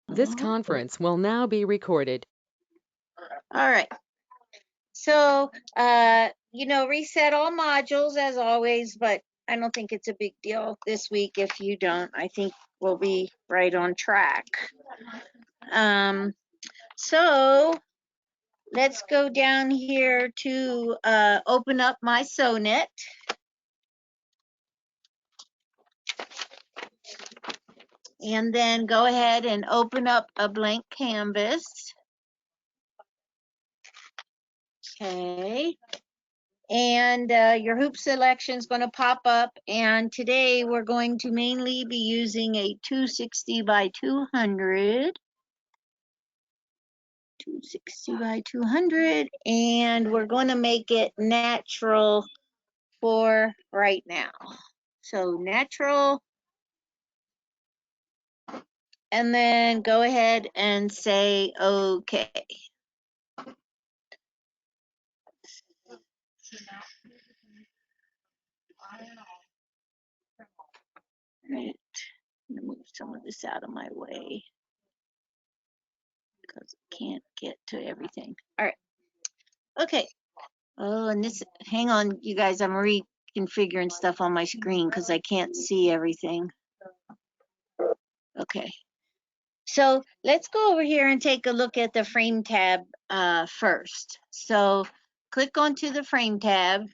This conference will now be recorded. All right. So, reset all modules as always, but I don't think it's a big deal this week if you don't. I think we'll be right on track. So let's go down here to open up mySewnet. And then go ahead and open up a blank canvas. Okay. And your hoop selection is going to pop up. And today we're going to mainly be using a 260 by 200. 260 by 200. And we're going to make it natural for right now. So natural. And then go ahead and say okay. Right. I'm going to move some of this out of my way because I can't get to everything. All right. Okay. Oh, and this, hang on, you guys, I'm reconfiguring stuff on my screen because I can't see everything. Okay. So let's go over here and take a look at the frame tab first. So click onto the frame tab.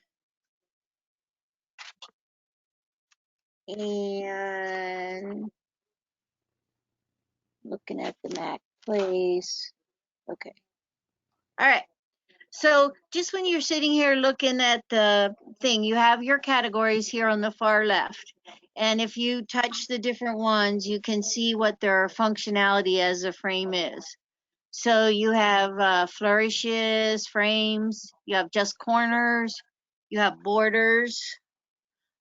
And looking at the Mac place. Okay. All right. So just when you're sitting here looking at the thing, you have your categories here on the far left. And if you touch the different ones, you can see what their functionality as a frame is. So you have flourishes, frames, you have just corners, you have borders.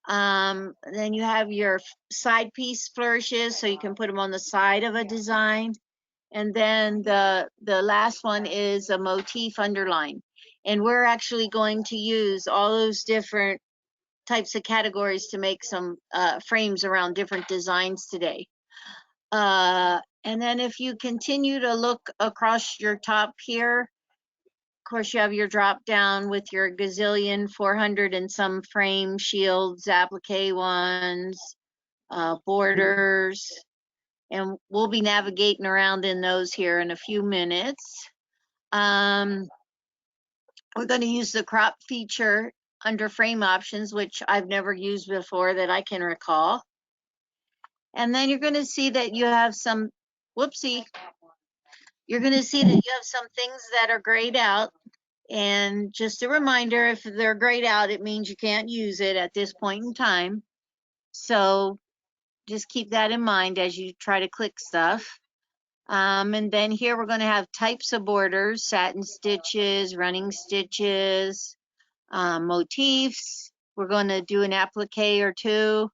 Then you have your side piece flourishes, so you can put them on the side of a design. And then the last one is a motif underline. And we're actually going to use all those different types of categories to make some frames around different designs today. And then if you continue to look across your top here, of course, you have your drop down with your gazillion 400 and some frame shields, applique ones, borders, and we'll be navigating around in those here in a few minutes. We're going to use the crop feature under frame options, which I've never used before that I can recall. And then you're going to see that you have some, whoopsie, you're going to see that you have some things that are grayed out. And just a reminder, if they're grayed out, it means you can't use it at this point in time. So just keep that in mind as you try to click stuff. And then here we're going to have types of borders, satin stitches, running stitches, motifs. We're going to do an applique or two.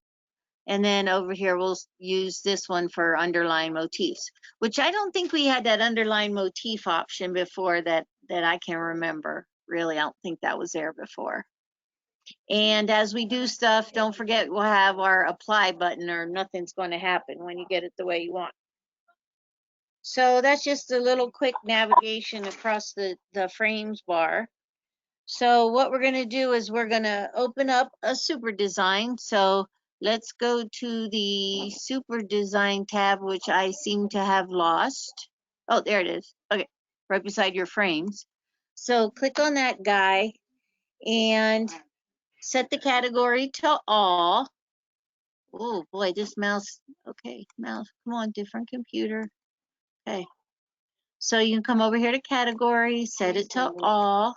And then over here, we'll use this one for underline motifs, which I don't think we had that underline motif option before that I can remember. Really, I don't think that was there before. And as we do stuff, don't forget we'll have our apply button or nothing's going to happen when you get it the way you want. So that's just a little quick navigation across the frames bar. So what we're going to do is we're going to open up a super design. So let's go to the super design tab, which I seem to have lost. Oh, there it is. Okay, right beside your frames. So click on that guy and set the category to all. Oh boy, this mouse. Okay, mouse, come on, different computer. Okay. So you can come over here to category, set it to all.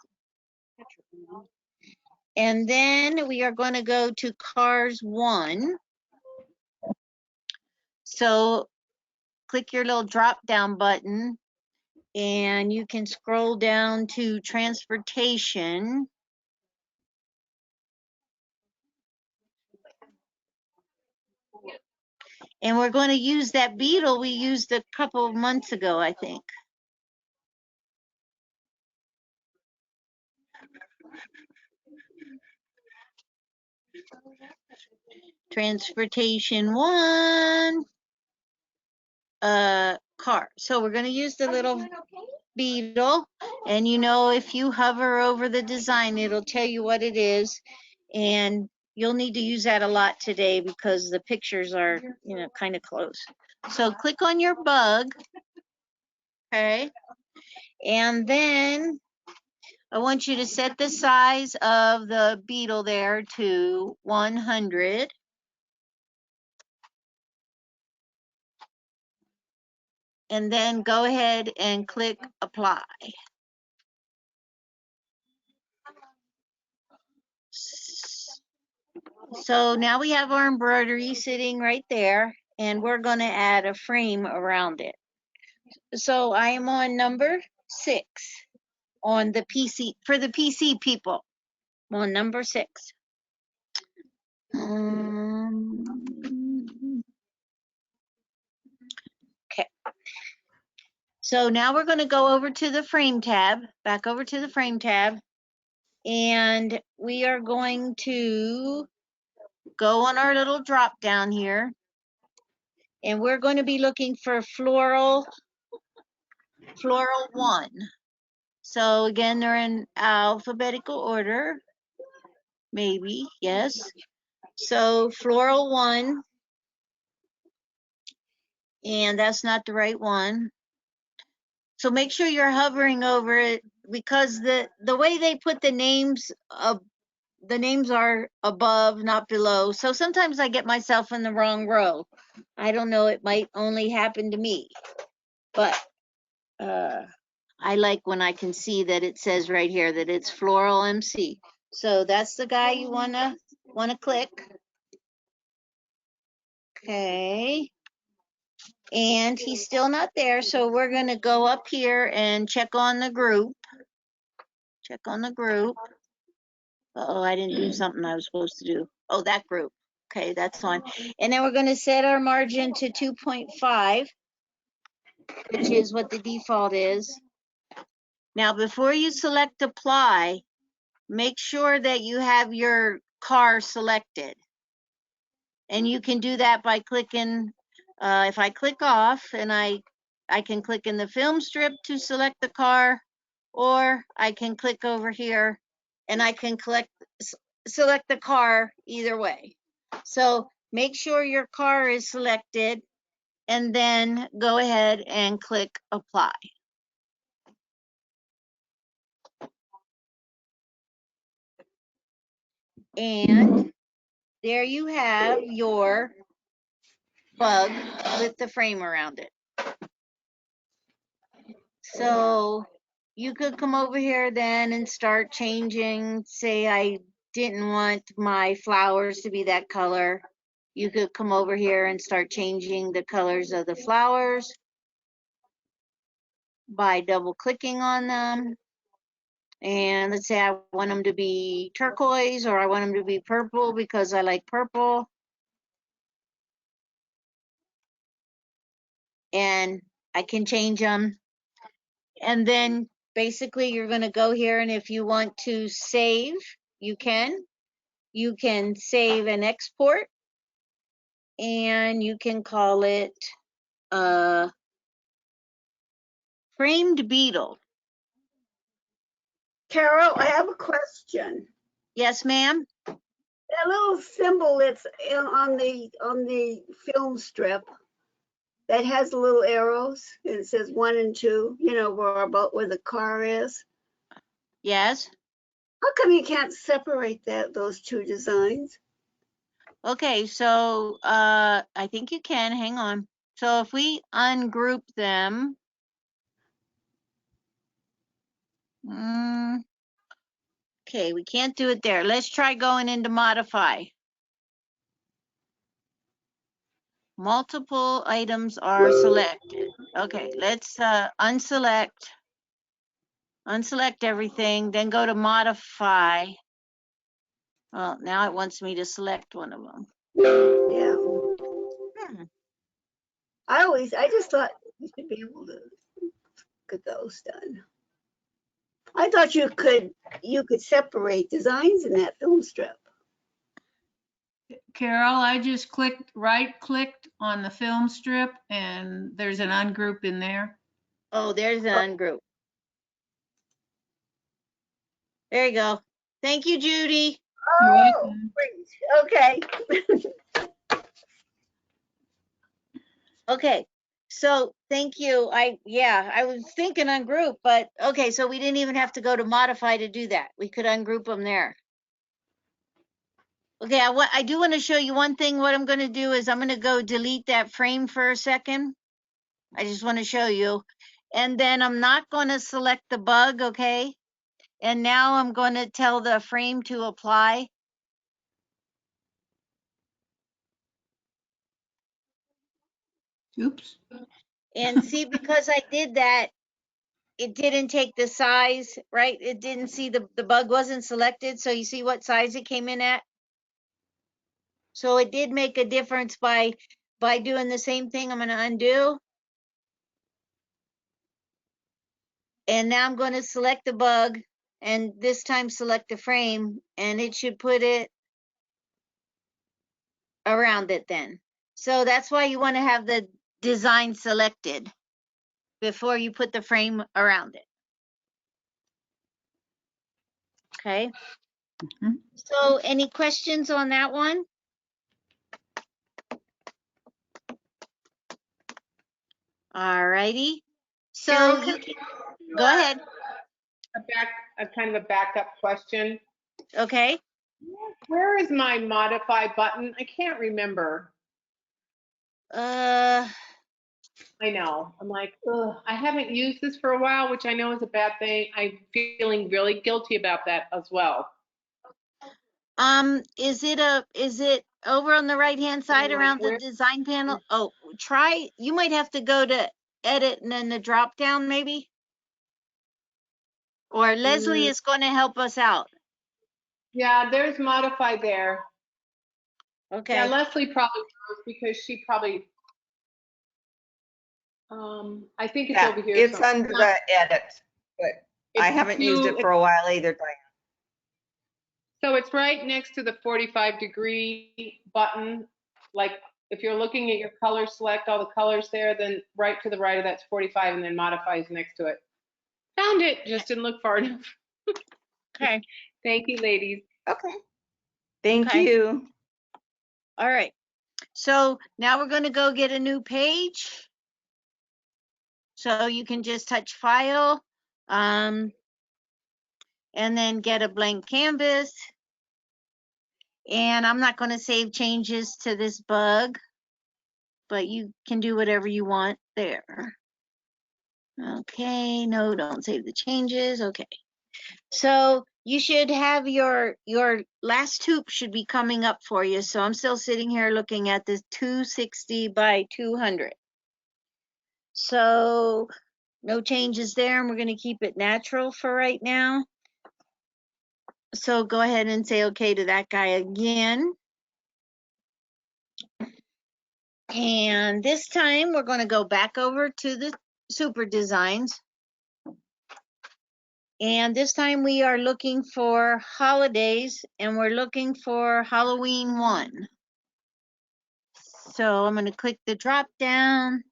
And then we are going to go to cars 1. So click your little drop down button and you can scroll down to transportation. And we're going to use that beetle we used a couple of months ago, I think. Transportation 1. car. So we're going to use the little beetle, and you know, if you hover over the design, it'll tell you what it is, and you'll need to use that a lot today because the pictures are, you know, kind of close. So click on your bug, okay, and then I want you to set the size of the beetle there to 100. And then go ahead and click apply. So now we have our embroidery sitting right there, and we're going to add a frame around it. So I am on number 6 on the PC, for the PC people. I'm on number 6. Okay. So now we're going to go over to the frame tab, back over to the frame tab, and we are going to go on our little drop down here, and we're going to be looking for floral 1. So again, they're in alphabetical order, maybe, yes. So floral 1, and that's not the right one. So make sure you're hovering over it, because the way they put the names are above, not below. So sometimes I get myself in the wrong row. I don't know, it might only happen to me, but I like when I can see that it says right here that it's Floral MC. So that's the guy you wanna click. Okay. And he's still not there, so we're gonna go up here and check on the group. Check on the group. Uh-oh, I didn't do something I was supposed to do. Oh, that group. Okay, that's fine. And then we're gonna set our margin to 2.5, which is what the default is. Now, before you select apply, make sure that you have your car selected. And you can do that by clicking, if I click off, and I can click in the film strip to select the car, or I can click over here and I can select the car either way. So make sure your car is selected, and then go ahead and click apply. And there you have your bug with the frame around it. So you could come over here then and start changing. Say I didn't want my flowers to be that color. You could come over here and start changing the colors of the flowers by double clicking on them. And let's say I want them to be turquoise, or I want them to be purple because I like purple. And I can change them. And then basically you're going to go here, and if you want to save, you can. You can save and export, and you can call it framed beetle. Carol, I have a question. Yes, ma'am. That little symbol that's on the film strip that has the little arrows, and it says 1 and 2, you know, where the car is. Yes. How come you can't separate those two designs? Okay, so I think you can. Hang on. So if we ungroup them, okay, we can't do it there. Let's try going into modify. Multiple items are selected. Okay, let's unselect everything, then go to modify. Well, now it wants me to select one of them. Yeah. I just thought you should be able to get those done. I thought you could separate designs in that film strip. Carol, I just right-clicked on the film strip and there's an ungroup in there. Oh, there's an ungroup. There you go. Thank you, Judy. You're Oh, welcome. great. Okay. Okay. So thank you. I was thinking ungroup, but okay. So we didn't even have to go to modify to do that. We could ungroup them there. Okay. I do want to show you one thing. What I'm going to do is I'm going to go delete that frame for a second. I just want to show you. And then I'm not going to select the bug. Okay. And now I'm going to tell the frame to apply. Oops. And see, because I did that, it didn't take the size, right? It didn't see the bug wasn't selected. So you see what size it came in at? So it did make a difference by doing the same thing. I'm going to undo. And now I'm going to select the bug and this time select the frame and it should put it around it then. So that's why you want to have the design selected before you put the frame around it. Okay. Mhm. So any questions on that one? All righty. So Carol, you can can go ahead. a kind of a backup question. Okay. Where is my modify button? I can't remember. I know. I'm like, ugh, I haven't used this for a while, which I know is a bad thing. I'm feeling really guilty about that as well. Is it over on the right hand side Like, around the where- design panel? Oh, you might have to go to edit and then the drop down maybe. Or Leslie is going to help us out. Yeah, there's modify there. Okay. Yeah, Leslie probably knows because she probably, I think it's Yeah, over here. it's somewhere. under the edit, but I It's haven't used it to- for a while either, Diane. So it's right next to the 45-degree button. Like if you're looking at your color, select all the colors there, then right to the right of that's 45 and then modify is next to it. Found it, just didn't look far enough. Okay. Thank you, ladies. Okay. Thank Okay. you. All right. So now we're going to go get a new page. So you can just touch file, and then get a blank canvas. And I'm not going to save changes to this bug, but you can do whatever you want there. Okay, no, don't save the changes. Okay. So you should have your last hoop should be coming up for you. So I'm still sitting here looking at this 260 by 200. So no changes there, and we're going to keep it natural for right now. So go ahead and say okay to that guy again. And this time we're going to go back over to the super designs. And this time we are looking for holidays and we're looking for Halloween 1. So I'm going to click the drop down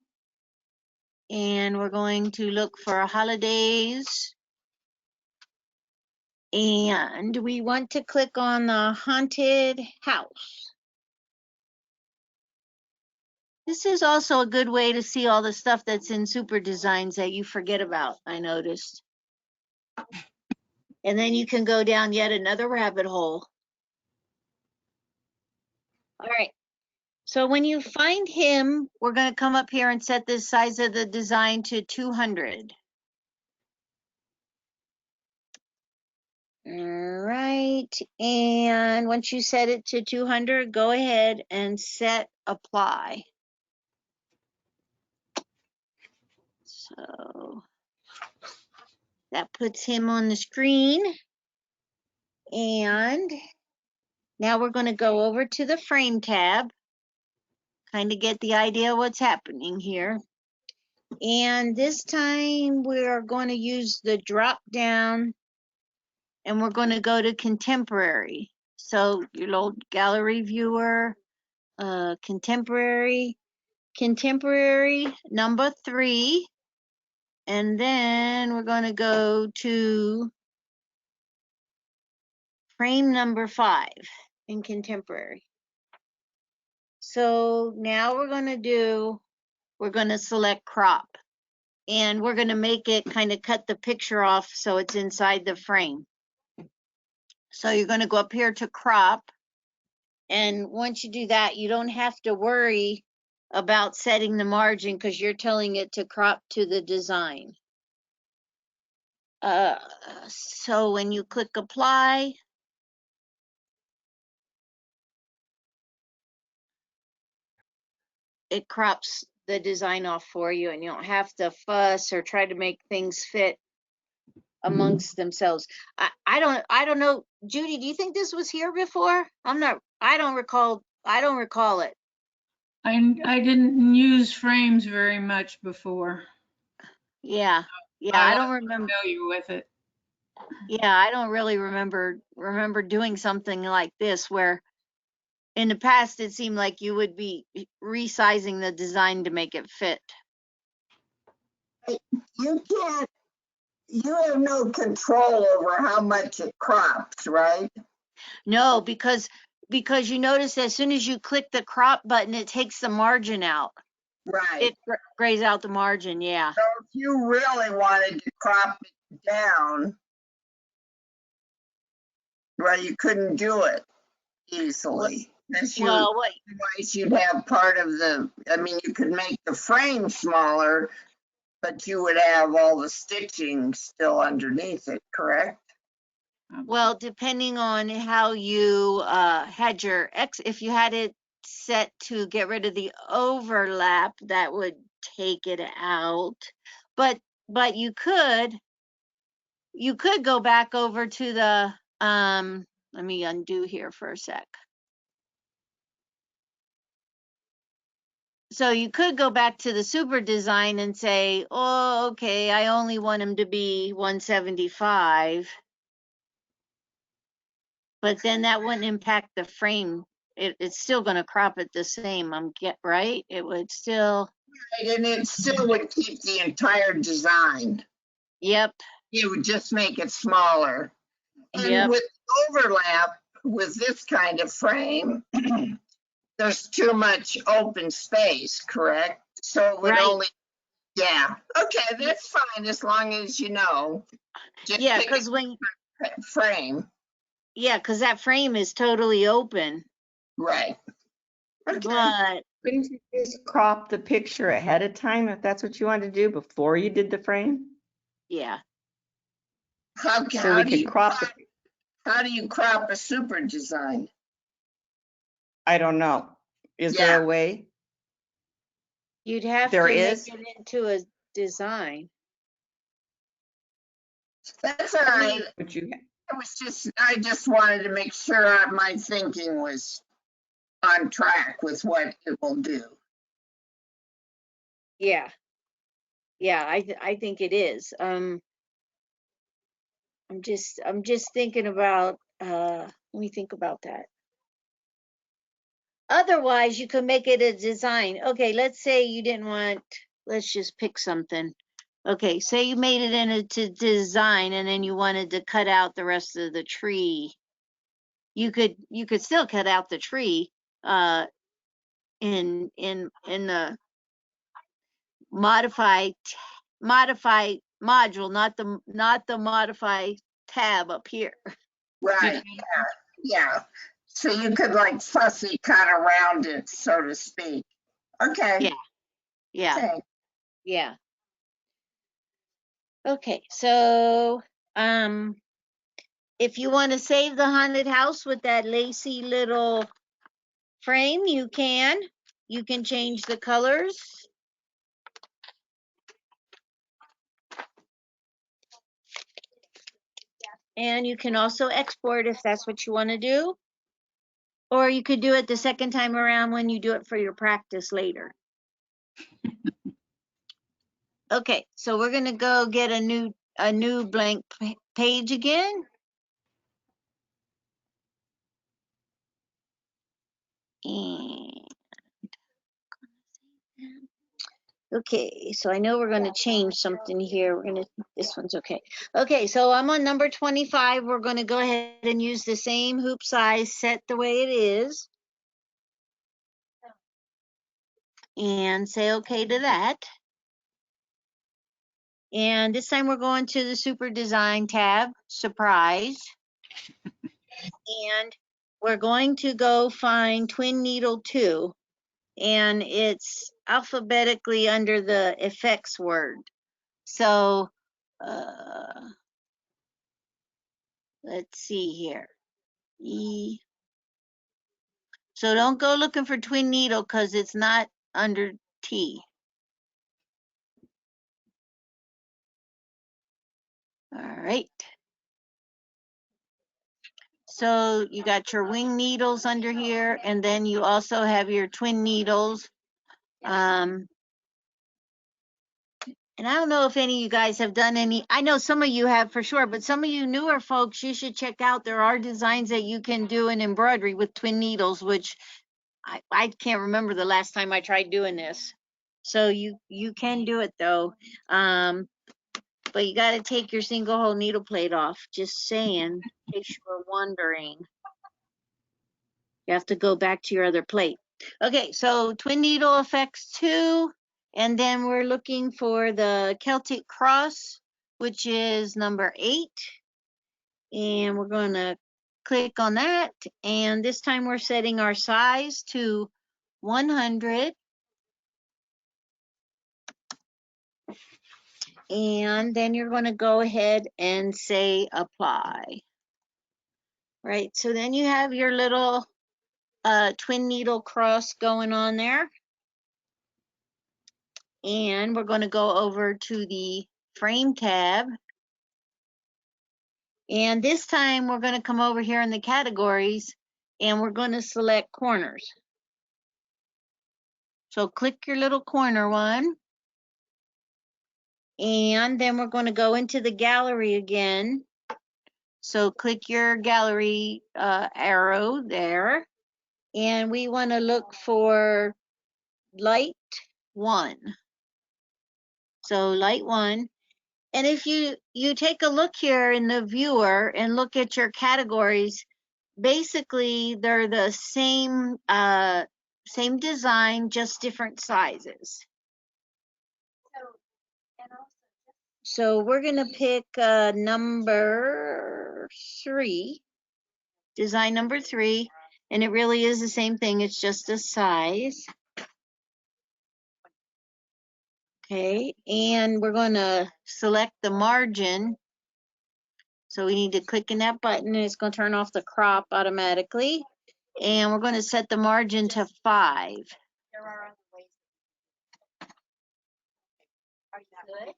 and we're going to look for holidays. And we want to click on the haunted house. This is also a good way to see all the stuff that's in super designs that you forget about, I noticed. And then you can go down yet another rabbit hole. All right. So when you find him, we're going to come up here and set the size of the design to 200. All right. And once you set it to 200, go ahead and set apply. So that puts him on the screen. And now we're going to go over to the frame tab, kind of get the idea of what's happening here. And this time we're going to use the drop down and we're going to go to contemporary. So your little gallery viewer, contemporary number 3. And then we're going to go to frame number 5 in contemporary. So now we're going to select crop, and we're going to make it kind of cut the picture off so it's inside the frame. So you're going to go up here to crop. And once you do that, you don't have to worry about setting the margin because you're telling it to crop to the design. So when you click apply, it crops the design off for you, and you don't have to fuss or try to make things fit amongst themselves. I don't know. Judy, do you think this was here before? I don't recall it. I didn't use frames very much before. Yeah. I don't wasn't remember. familiar with it. Yeah, I don't really remember doing something like this where in the past it seemed like you would be resizing the design to make it fit. You have no control over how much it crops, right? No, because you notice as soon as you click the crop button, it takes the margin out. Right. It grays out the margin, yeah. So if you really wanted to crop it down, well, you couldn't do it easily. Well, what? Otherwise, you'd have part of you could make the frame smaller, but you would have all the stitching still underneath it, correct? Well, depending on how you had if you had it set to get rid of the overlap, that would take it out. But you could go back over to the let me undo here for a sec. So you could go back to the super design and say, oh, okay, I only want them to be 175. But then that wouldn't impact the frame. It's still going to crop it the same. Right? It would still. Right, and it still would keep the entire design. Yep. It would just make it smaller. And Yep. with overlap with this kind of frame, there's too much open space, correct? So it would Right. only, yeah. Okay, that's fine as long as you know. Just Yeah, pick because a frame. Yeah, because that frame is totally open. Right. Okay. But Couldn't you just crop the picture ahead of time if that's what you wanted to do before you did the frame? yeah. How So do you crop the, how do you crop a super design? I don't know. Is Yeah. there a way? You'd have There to is? make it into a design. That's all right. Would you? I just wanted to make sure my thinking was on track with what it will do. Yeah. Yeah, I think it is. I'm just thinking about let me think about that. Otherwise, you could make it a design. Okay, let's say you didn't want, let's just pick something. Okay, say you made it into design and then you wanted to cut out the rest of the tree. You could still cut out the tree in the modify module, not the modify tab up here. Right. Yeah. So you could like fussy cut around it, so to speak. Okay. Yeah. Yeah. Okay. Yeah. Okay, so if you want to save the haunted house with that lacy little frame, you can. You can change the colors. And you can also export if that's what you want to do. Or you could do it the second time around when you do it for your practice later. Okay, so we're going to go get a new blank page again. And okay, so I know we're going to change something here. This one's okay. Okay, so I'm on number 25. We're going to go ahead and use the same hoop size set the way it is. And say okay to that. And this time we're going to the Super Design tab, surprise. And we're going to go find Twin Needle 2. And it's alphabetically under the effects word. So let's see here. E. So don't go looking for twin needle because it's not under T. All right. So you got your wing needles under here, and then you also have your twin needles. And I don't know if any of you guys have done any. I know some of you have for sure, but some of you newer folks, you should check out. There are designs that you can do in embroidery with twin needles, which I can't remember the last time I tried doing this. So you can do it though. But you got to take your single hole needle plate off. Just saying, in case you were wondering. You have to go back to your other plate. Okay, so twin needle effects 2, and then we're looking for the Celtic Cross, which is number 8. And we're going to click on that. And this time we're setting our size to 100. And then you're going to go ahead and say apply. Right, so then you have your little twin needle cross going on there. And we're going to go over to the frame tab. And this time we're going to come over here in the categories and we're going to select corners. So click your little corner one. And then we're going to go into the gallery again. So click your gallery arrow there. And we want to look for light 1. So light 1. And if you take a look here in the viewer and look at your categories, basically they're the same same design, just different sizes. So we're going to pick number 3, design number 3, and it really is the same thing. It's just a size. Okay, and we're going to select the margin. So we need to click in that button and it's going to turn off the crop automatically. And we're going to set the margin to 5. There are other ways. Are you good?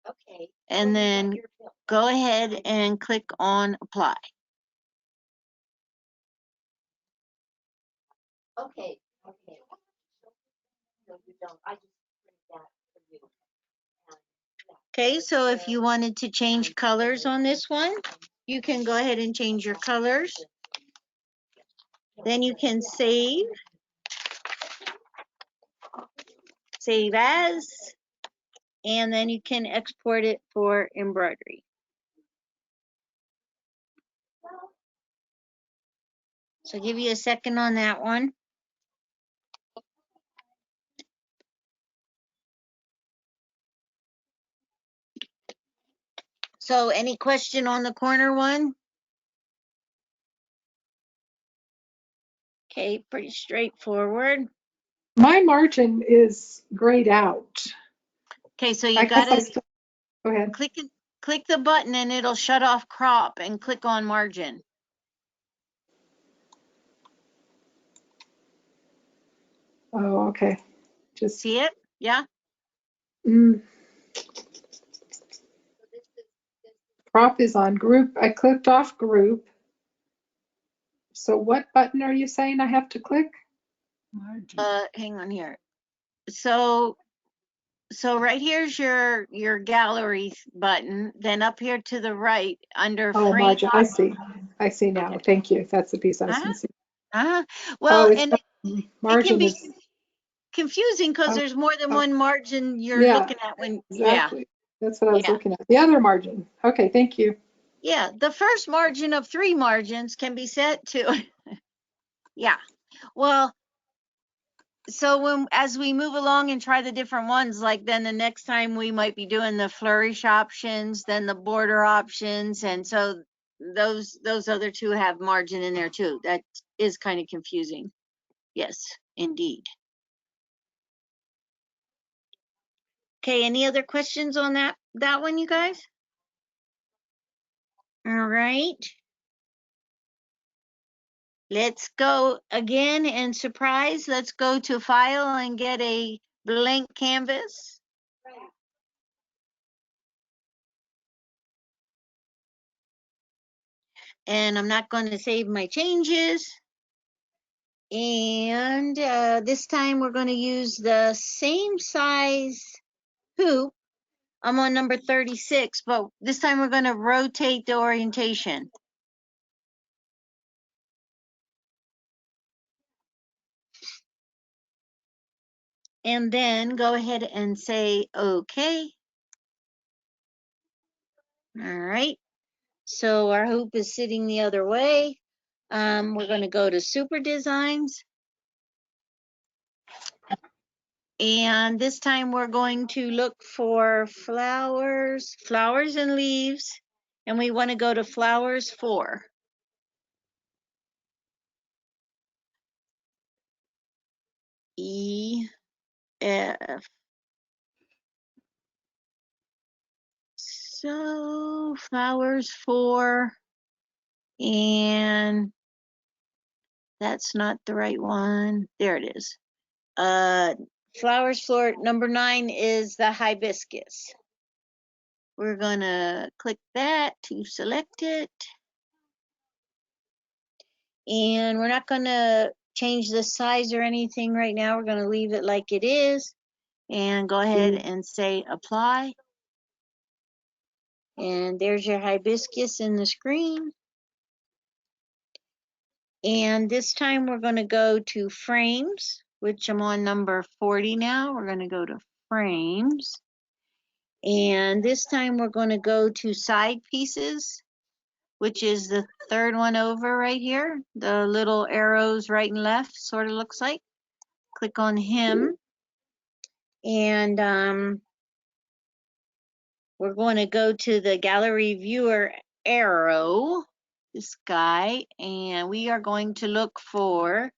Okay. And then go ahead and click on apply. Okay. Okay. No, you don't. I just print that for you. Okay, so if you wanted to change colors on this one, you can go ahead and change your colors. Then you can save as, and then you can export it for embroidery. So give you a second on that one. So any question on the corner one? Okay, pretty straightforward. My margin is grayed out. Okay, so I you guess gotta go ahead. click the button and it'll shut off crop and click on margin. Oh, okay. Just See it? Yeah. Crop is on group. I clicked off group. So what button are you saying I have to click? Margin. Hang on here. So right here's your gallery button. Then up here to the right under Oh, frame. margin. I see. I see now. Thank you. That's the piece I was missing. Uh-huh. Oh, Well, it's and not, it can margin be is, confusing because oh, there's more than oh, one margin you're yeah, looking at when, yeah, exactly. That's what I was yeah, looking at. The other margin. Okay, thank you. yeah. The first margin of 3 margins can be set to, yeah. Well, so as we move along and try the different ones, like then the next time we might be doing the flourish options, then the border options, and so those other 2 have margin in there too. That is kind of confusing. Yes, indeed. Okay, any other questions on that one, you guys? All right. Let's go again and surprise. Let's go to file and get a blank canvas. And I'm not going to save my changes. And this time we're going to use the same size hoop. I'm on number 36, but this time we're going to rotate the orientation. And then go ahead and say, okay. All right. So our hoop is sitting the other way. We're going to go to Super Designs. And this time we're going to look for flowers and leaves. And we want to go to flowers 4. E, F. So flowers 4. And that's not the right one. There it is. Flowers 4, number 9 is the hibiscus. We're gonna click that to select it. And we're not gonna change the size or anything right now. We're gonna leave it like it is and go ahead and say apply. And there's your hibiscus in the screen. And this time we're gonna go to frames, which I'm on number 40 now. We're gonna go to frames. And this time we're gonna go to side pieces, which is the 3rd one over right here. The little arrows right and left sort of looks like. Click on him. And we're going to go to the gallery viewer arrow, this guy, and we are going to look for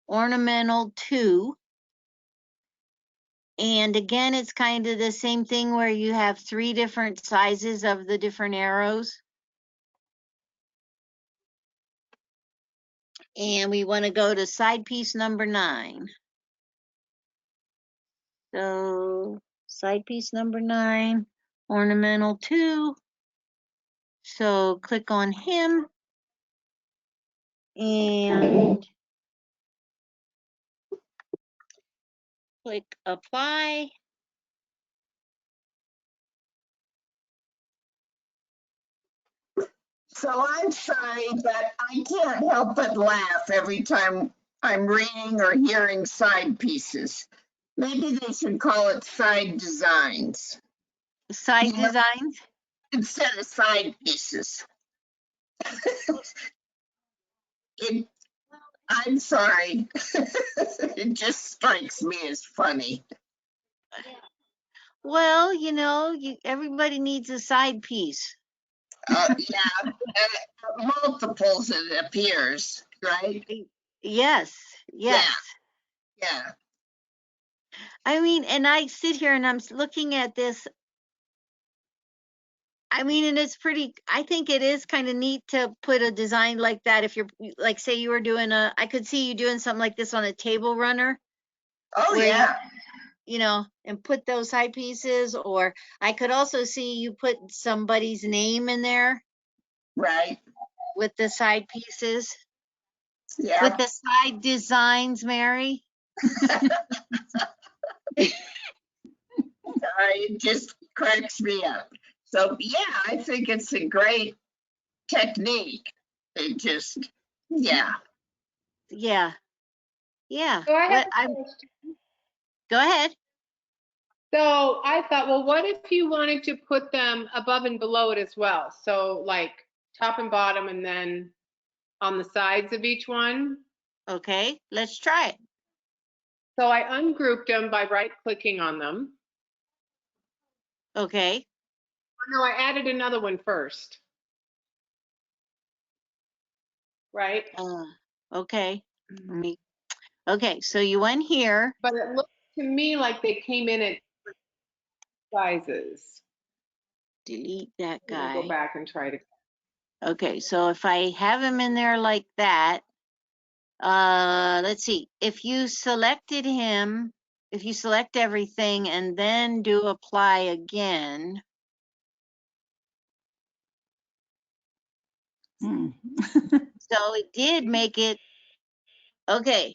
ornamental 2. And again, it's kind of the same thing where you have 3 different sizes of the different arrows. And we want to go to side piece number 9. So side piece number 9, ornamental 2. So click on him and click apply. So I'm sorry, but I can't help but laugh every time I'm reading or hearing side pieces. Maybe they should call it side designs Side designs. instead of side pieces. I'm sorry. It just strikes me as funny. Well, everybody needs a side piece. Yeah, multiples it appears, right? Yes, yes. Yeah. I mean, and I sit here and I'm looking at this. I mean, and it's pretty, I think it is kind of neat to put a design like that. If you're like, say you were doing I could see you doing something like this on a table runner. Oh, where yeah. and put those side pieces, or I could also see you put somebody's name in there. Right. With the side pieces. Yeah. With the side designs, Mary. It just cracks me up. So, yeah, I think it's a great technique. It just, yeah. yeah, yeah. So I have What a I'm, question. go ahead. So I thought, well, what if you wanted to put them above and below it as well? So like top and bottom and then on the sides of each one. Okay, let's try it. So I ungrouped them by right clicking on them. Okay, Oh, no, I added another one first. Right? okay. Let me, okay, so you went here. But it looked to me like they came in at sizes. Delete that Let me go guy. back and try to. Okay, so if I have him in there like that, let's see. If you selected him, if you select everything and then do apply again, Hmm. so it did make it, okay.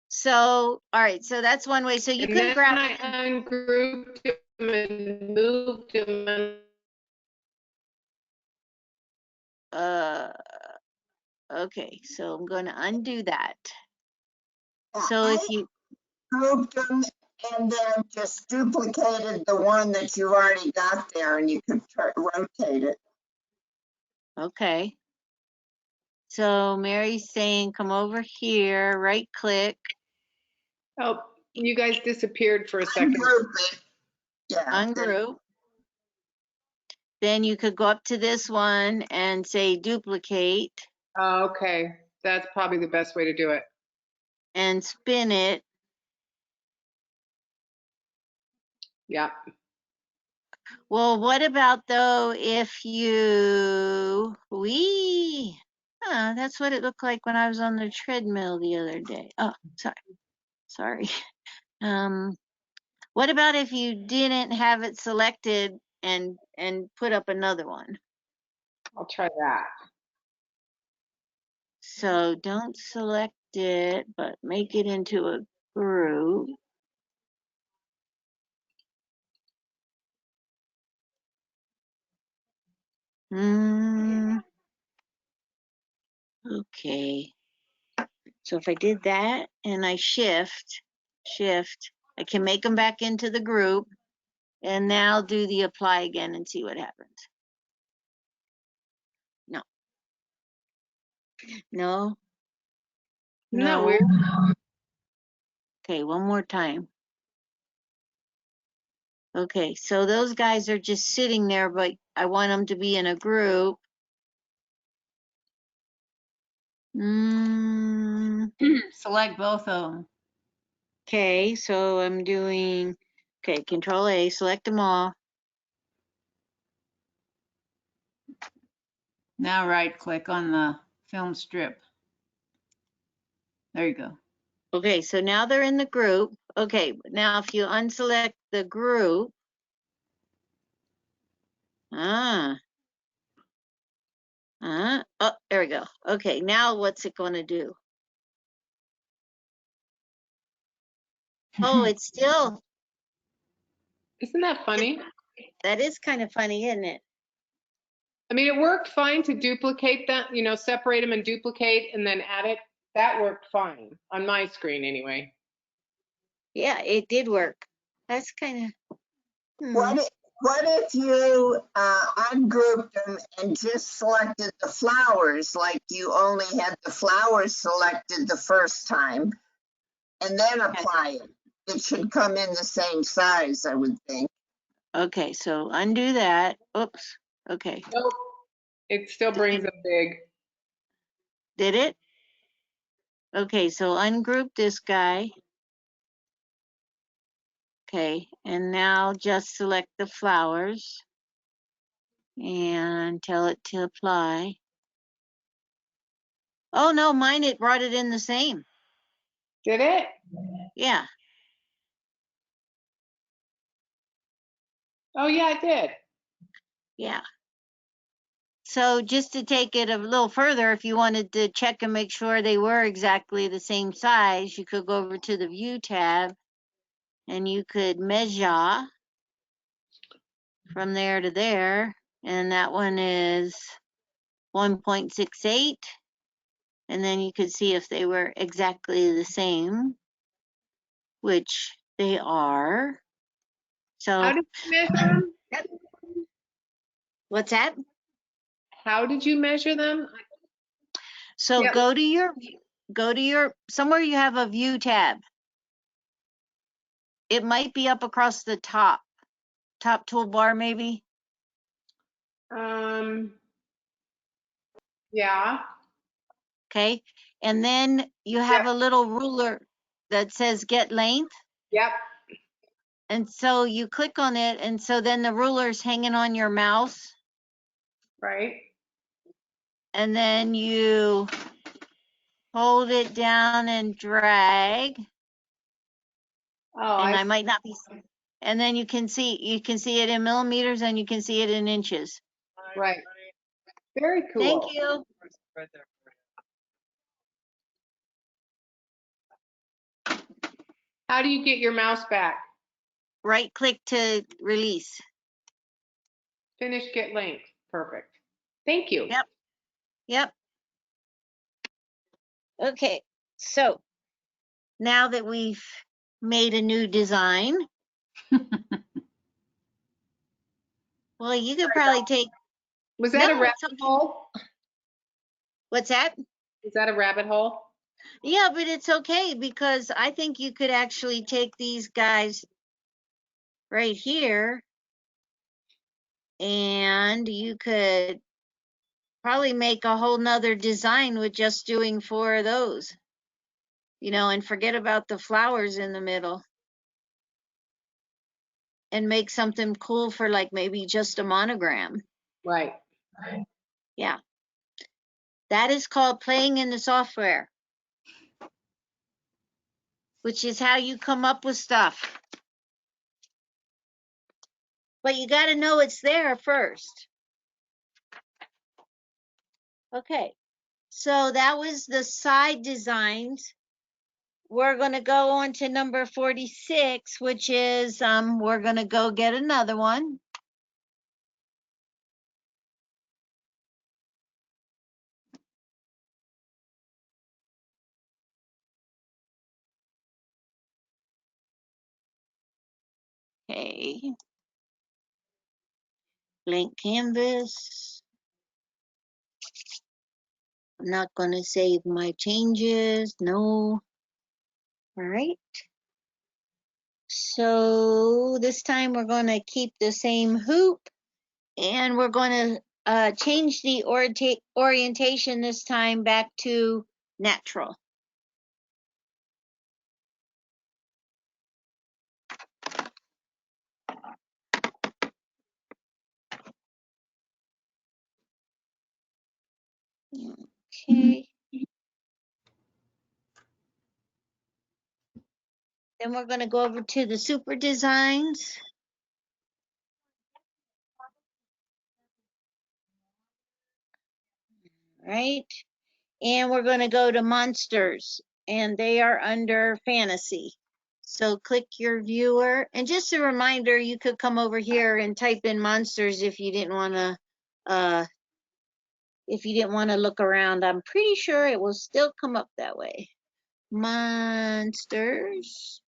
So, all right, so that's one way. So you And can then grab, I ungrouped them and moved them. And okay, so I'm going to undo that. Yeah, So if I you, grouped them and then just duplicated the one that you already got there, and you could rotate it. okay. So Mary's saying, come over here, right click, oh, you guys disappeared for a second. Ungroup it. Yeah. ungroup. Then you could go up to this one and say duplicate Oh, okay, that's probably the best way to do it. and spin it. Yeah. Well, what about though if that's what it looked like when I was on the treadmill the other day. Oh, sorry. What about if you didn't have it selected and put up another one? I'll try that. So don't select it, but make it into a group. Okay. So if I did that and I shift, I can make them back into the group and now do the apply again and see what happens. No. No. Isn't that No. weird? Okay, one more time. Okay, so those guys are just sitting there, but I want them to be in a group. Select both of them. Okay, so I'm doing, okay, Control A, select them all. Now right click on the film strip. There you go. Okay, so now they're in the group. Okay, now if you unselect the group, oh, there we go. Okay, now what's it going to do? Oh, it's still, Isn't that funny? that is kind of funny, isn't it? I mean, it worked fine to duplicate that, separate them and duplicate and then add it. That worked fine on my screen anyway. Yeah, it did work. That's kind of, What if you ungrouped them and just selected the flowers, like you only had the flowers selected the first time, and then apply it? It should come in the same size, I would think. okay, so undo that. Oops, okay. Nope. It still brings them big. Did it? Okay, so ungroup this guy. Okay, and now just select the flowers and tell it to apply. Oh no, mine, it brought it in the same. Did it? Yeah. Oh, yeah, it did. Yeah. So just to take it a little further, if you wanted to check and make sure they were exactly the same size, you could go over to the View tab and you could measure from there to there. And that one is 1.68. And then you could see if they were exactly the same, which they are. So How did you measure them? what's that? How did you measure them? So Yep. go to your, somewhere you have a view tab. It might be up across the top toolbar maybe. Yeah. Okay. And then you have a little ruler that says get length. Yep. And so you click on it. And so then the ruler's hanging on your mouse. Right. And then you hold it down and drag. Oh, And I I might not be, and then you can see it in millimeters and you can see it in inches. right. Very cool. Thank you. How do you get your mouse back? Right click to release. Finish, get length. Perfect. Thank you. Yep. Yep. Okay. So now that we've made a new design, well, you could probably take, Was that no, a rabbit it's okay. hole? What's that? Is that a rabbit hole? Yeah, but it's okay because I think you could actually take these guys right here and you could probably make a whole nother design with just doing 4 of those, and forget about the flowers in the middle and make something cool for like maybe just a monogram. Right. Yeah. That is called playing in the software, which is how you come up with stuff. But you got to know it's there first. Okay. So that was the side designs. We're going to go on to number 46, which is we're going to go get another one. Okay. Blank canvas. I'm not going to save my changes. No. All right. So this time we're going to keep the same hoop and we're going to change the orientation this time back to natural. Okay. Then we're going to go over to the super designs. Right. And we're going to go to monsters and they are under fantasy. So click your viewer, and just a reminder, you could come over here and type in monsters if you didn't want to look around. I'm pretty sure it will still come up that way. Monsters.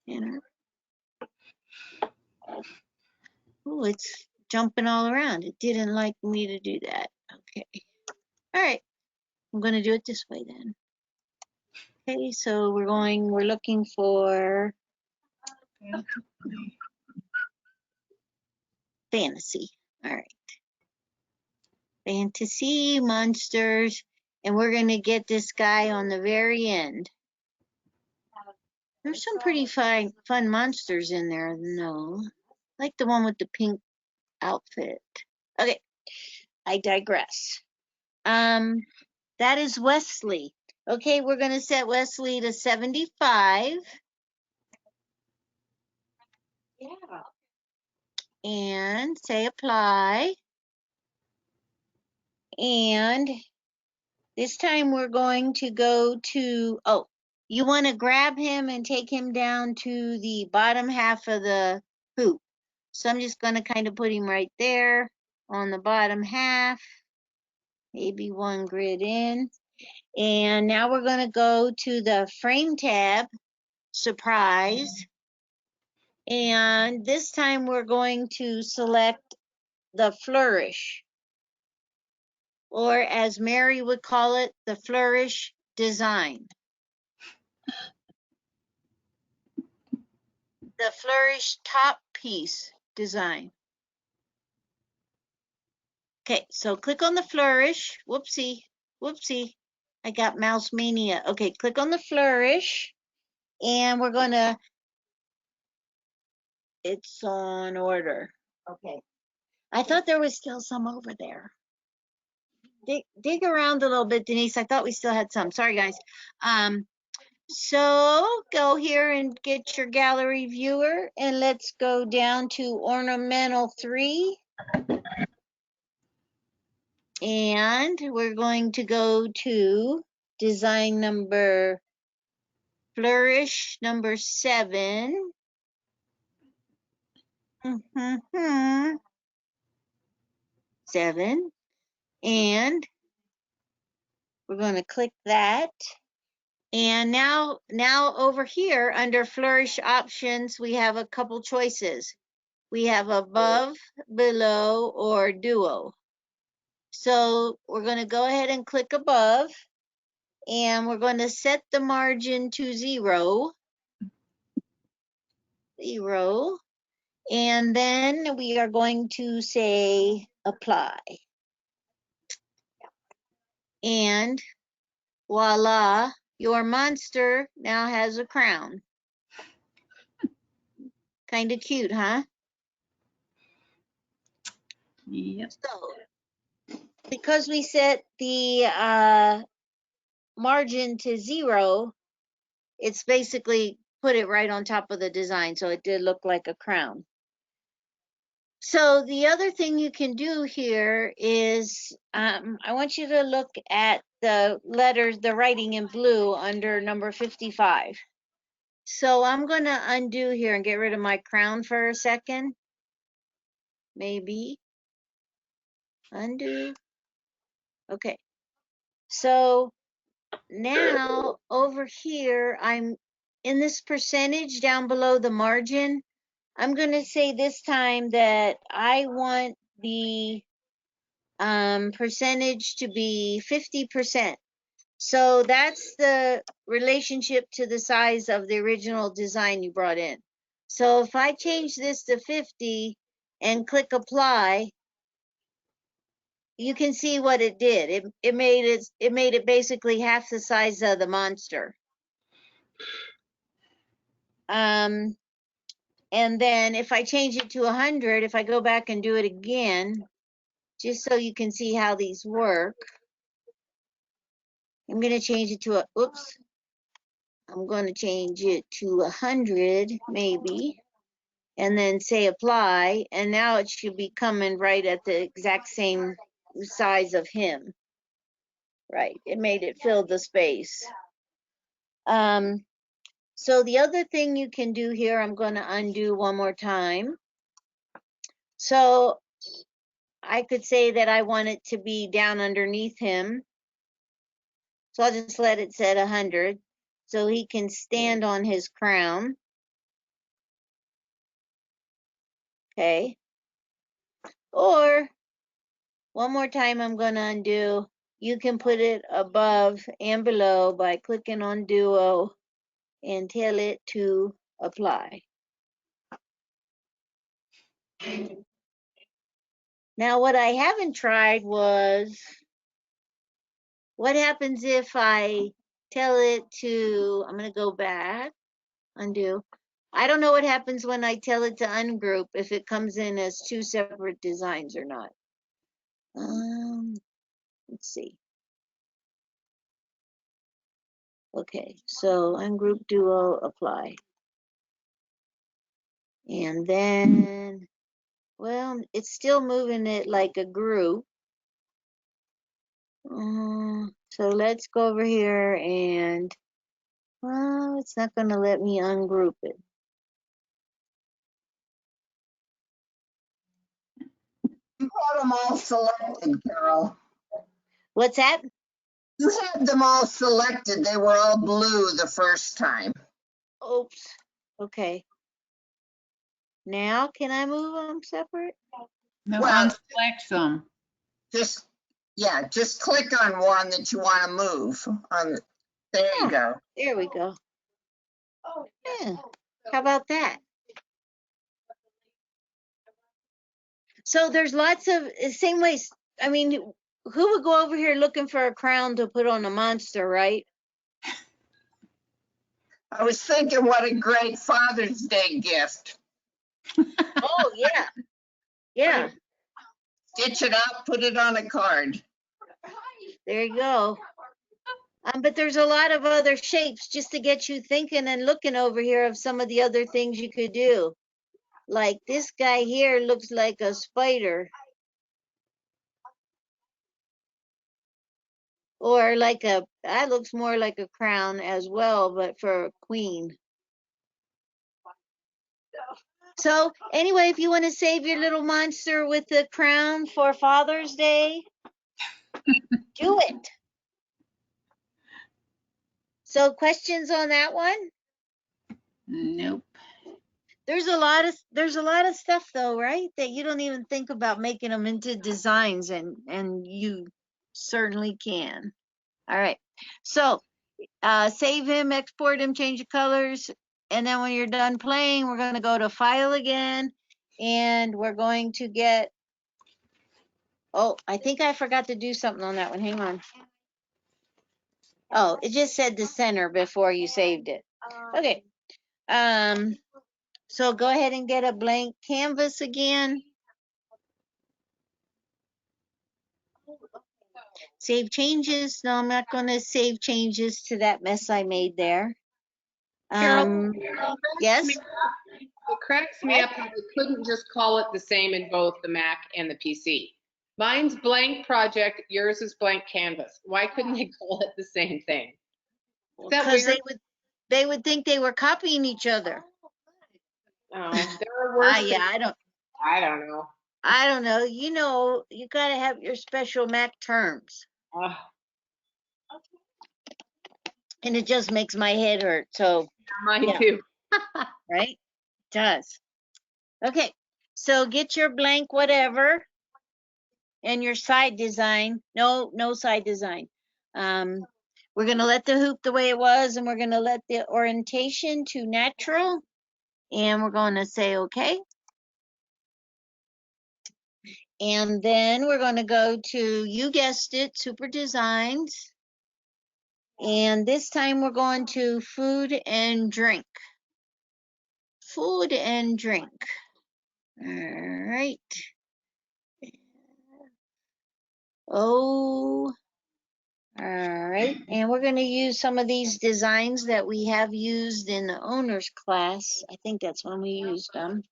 Enter. Oh, it's jumping all around. It didn't like me to do that. Okay. All right. I'm going to do it this way then. Okay, so we're looking for fantasy. All right. Fantasy, monsters, and we're going to get this guy on the very end. There's some pretty fun monsters in there, no. Like the one with the pink outfit. Okay, I digress. That is Wesley. Okay, we're going to set Wesley to 75. Yeah. And say apply. And this time we're going to go to, you want to grab him and take him down to the bottom half of the hoop. So I'm just going to kind of put him right there on the bottom half. maybe one grid in. And now we're going to go to the frame tab, surprise. And this time we're going to select the flourish, or as Mary would call it, the flourish design. The flourish top piece design. Okay, so click on the flourish. Whoopsie, whoopsie. I got mouse mania. Okay, click on the flourish and we're gonna, it's on order. Okay. I thought there was still some over there. Dig around a little bit, Denise. I thought we still had some. Sorry, guys. So go here and get your gallery viewer and let's go down to ornamental 3. And we're going to go to design number, flourish number 7. 7. And we're going to click that. And now over here under flourish options, we have a couple choices. We have above, below, or duo. So we're going to go ahead and click above, and we're going to set the margin to 0. 0. And then we are going to say apply. And voila, your monster now has a crown. Kind of cute, huh? Yep. So, because we set the margin to 0, it's basically put it right on top of the design, so it did look like a crown. So the other thing you can do here is, I want you to look at the letters, the writing in blue under number 55. So I'm going to undo here and get rid of my crown for a second. Maybe. Undo. Okay. So now over here, I'm in this percentage down below the margin. I'm going to say this time that I want the percentage to be 50%. So that's the relationship to the size of the original design you brought in. So if I change this to 50 and click apply, you can see what it did. It made it basically half the size of the monster. And then if I change it to 100, if I go back and do it again, just so you can see how these work, I'm going to change it to I'm going to change it to 100 maybe, and then say apply, and now it should be coming right at the exact same size of him. Right, it made it fill the space. So the other thing you can do here, I'm going to undo one more time. So I could say that I want it to be down underneath him. So I'll just let it set 100 so he can stand on his crown. Okay. Or one more time, I'm going to undo. You can put it above and below by clicking on Duo and tell it to apply. Now, what I haven't tried was, what happens if I tell it to, I'm going to go back, undo. I don't know what happens when I tell it to ungroup, if it comes in as 2 separate designs or not. Let's see. Okay, so ungroup duo apply. And then, well, it's still moving it like a group. So let's go over here and, well, it's not going to let me ungroup it. You got them all selected, Carol. What's that? You had them all selected. They were all blue the first time. Oops. Okay. Now can I move them separate? No, Well- unselect them. Just, yeah, just click on one that you want to move. There you go. There we go. Yeah. How about that? So there's lots of same ways. I mean, who would go over here looking for a crown to put on a monster, right? I was thinking what a great Father's Day gift. Oh yeah. Yeah. Stitch it up, put it on a card. There you go. But there's a lot of other shapes just to get you thinking and looking over here of some of the other things you could do. Like this guy here looks like a spider. Or like that looks more like a crown as well, but for a queen. So anyway, if you want to save your little monster with the crown for Father's Day, do it. So questions on that one? Nope. There's a lot of stuff though, right? That you don't even think about making them into designs, and you certainly can. All right. So save him, export him, change the colors, and then when you're done playing, we're going to go to File again, and we're going to get. Oh, I think I forgot to do something on that one. Hang on. Oh, it just said the center before you saved it. Okay. So go ahead and get a blank canvas again. Save changes. No, I'm not going to save changes to that mess I made there. Carol, Yes. It cracks me up how they couldn't just call it the same in both the Mac and the PC. Mine's blank project, yours is blank canvas. Why couldn't they call it the same thing? Is that Because weird? they would think they were copying each other. Oh, there are worse Yeah, things. I don't know. I don't know. You gotta have your special Mac terms, Ugh, and it just makes my head hurt. So, mine Yeah. too. right? It does. Okay. So get your blank whatever, and your side design. No side design. We're gonna let the hoop the way it was, and we're gonna let the orientation to natural, and we're gonna say okay. And then we're going to go to, you guessed it, Super Designs. And this time we're going to Food and Drink. Food and Drink. All right. Oh, all right. And we're going to use some of these designs that we have used in the owner's class. I think that's when we used them.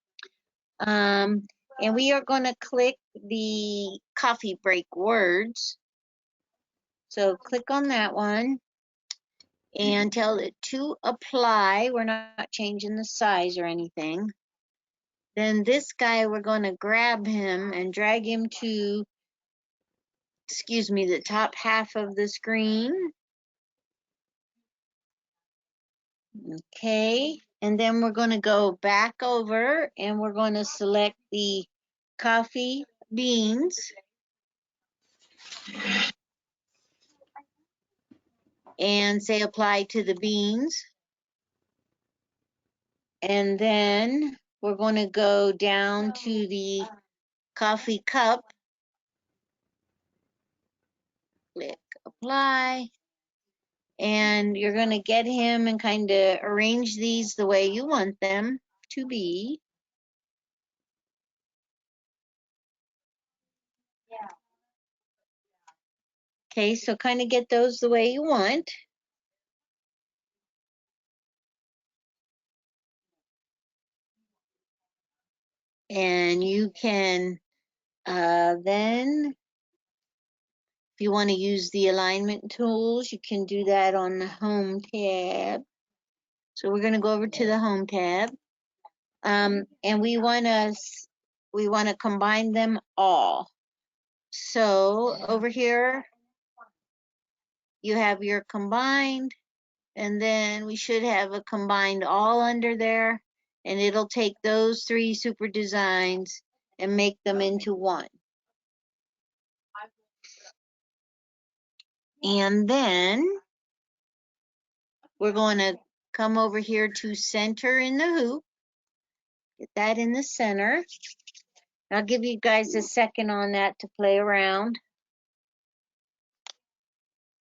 And we are going to click the coffee break words. So click on that one and tell it to apply. We're not changing the size or anything. Then this guy, we're going to grab him and drag him to, the top half of the screen. Okay. And then we're going to go back over and we're going to select the coffee beans. And say apply to the beans. And then we're going to go down to the coffee cup. Click apply. And you're going to get him and kind of arrange these the way you want them to be. Okay, so kind of get those the way you want. And you can then, if you want to use the alignment tools, you can do that on the Home tab. So we're going to go over to the Home tab. And we want to combine them all. So over here, you have your combined, and then we should have a combined all under there, and it'll take those 3 super designs and make them into one. And then we're going to come over here to center in the hoop. Get that in the center. I'll give you guys a second on that to play around.